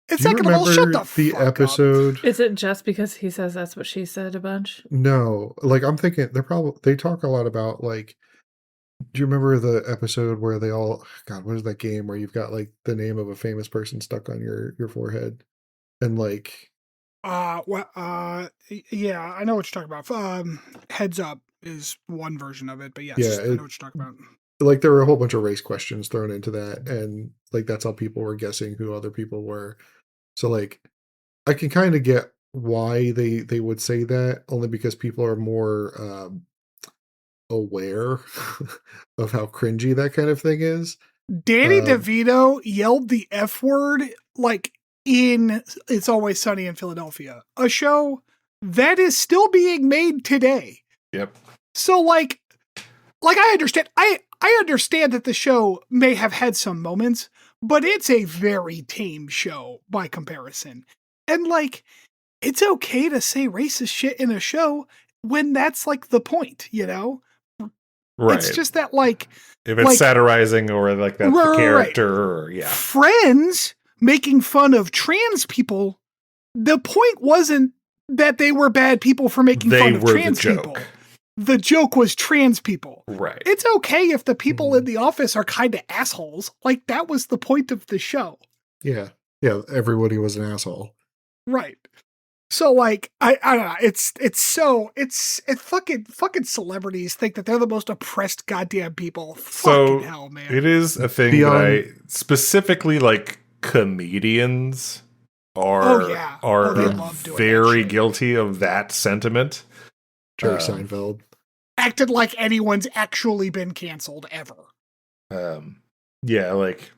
And Do you second of all, shut remember the the fuck up. episode? Is it just because he says that's what she said a bunch? No, like I'm thinking they talk a lot about like. Do you remember the episode where they all? God, what is that game where you've got like the name of a famous person stuck on your forehead, and like. Yeah, I know what you're talking about. Heads Up is one version of it, but yes, Yeah, I know what you're talking about. Like there were a whole bunch of race questions thrown into that, and like that's how people were guessing who other people were. So like I can kind of get why they would say that, only because people are more aware of how cringy that kind of thing is. Danny DeVito yelled the F word like in It's Always Sunny in Philadelphia, a show that is still being made today. Yep. So like I understand that the show may have had some moments, but it's a very tame show by comparison. And like, it's okay to say racist shit in a show when that's like the point, you know? Right. It's just that like, if it's satirizing or like that's the character, or yeah. Friends making fun of trans people, the point wasn't that they were bad people for making fun of trans people. The joke was trans people. Right. It's okay if the people in the office are kind of assholes. Like, that was the point of the show. Yeah. Yeah, everybody was an asshole. Right. So, like, I don't know. It's fucking celebrities think that they're the most oppressed goddamn people. So fucking hell, man. It is a thing that specifically, like, comedians are very guilty of that sentiment. Jerry Seinfeld. Acted like anyone's actually been canceled ever. Yeah, like,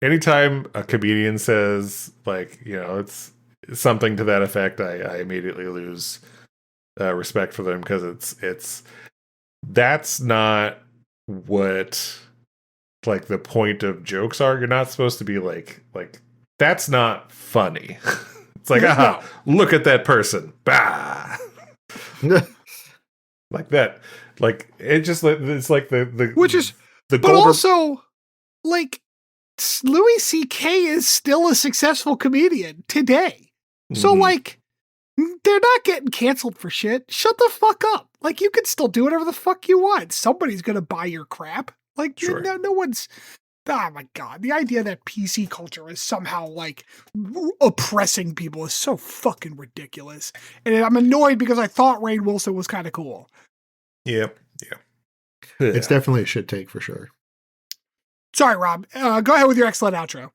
anytime a comedian says, like, you know, it's something to that effect, I immediately lose respect for them, because that's not what, like, the point of jokes are. You're not supposed to be like that's not funny. It's like, look at that person. Bah. Like that. Like, it just, it's like the which is the but also like Louis C.K. is still a successful comedian today. So like, they're not getting canceled for shit. Shut the fuck up. Like, you can still do whatever the fuck you want. Somebody's gonna buy your crap. Like, sure. no one's. Oh my god, the idea that PC culture is somehow like oppressing people is so fucking ridiculous. And I'm annoyed because I thought Rainn Wilson was kind of cool. Yep. It's definitely a shit take for sure. Sorry, Rob. Go ahead with your excellent outro.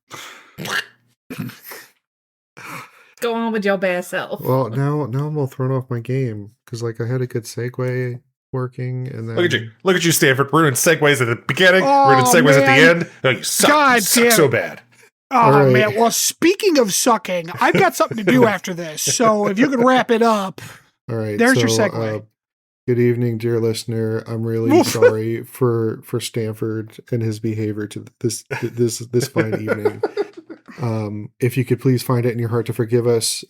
Go on with your bad self. Well, now I'm all thrown off my game because like I had a good segue working, and then look at you, Stanford, ruining segues at the beginning, ruining segues at the end. No, you suck. God, you suck so bad. Oh man. Well, speaking of sucking, I've got something to do after this. So if you could wrap it up. All right. There's your segue. Good evening, dear listener. I'm really sorry for Stanford and his behavior to this fine evening. If you could please find it in your heart to forgive us,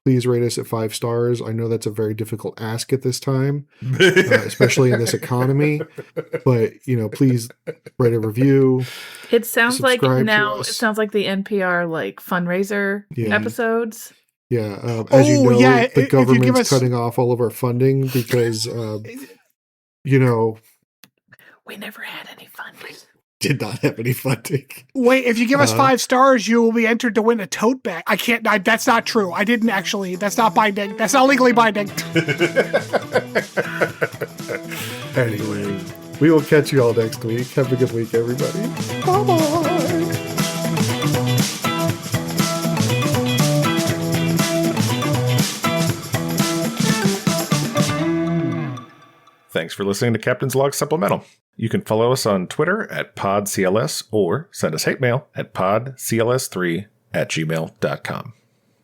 please rate us at 5 stars. I know that's a very difficult ask at this time, especially in this economy. But please write a review. It sounds like now it sounds like the NPR like fundraiser episodes. Yeah, as the government's cutting off all of our funding because we never had any funding. Did not have any funding. Wait, if you give us 5 stars, you will be entered to win a tote bag. That's not true. I didn't actually. That's not binding. That's not legally binding. Anyway, we will catch you all next week. Have a good week, everybody. Bye-bye. Thanks for listening to Captain's Log Supplemental. You can follow us on Twitter at PodCLS or send us hate mail at podcls3@gmail.com.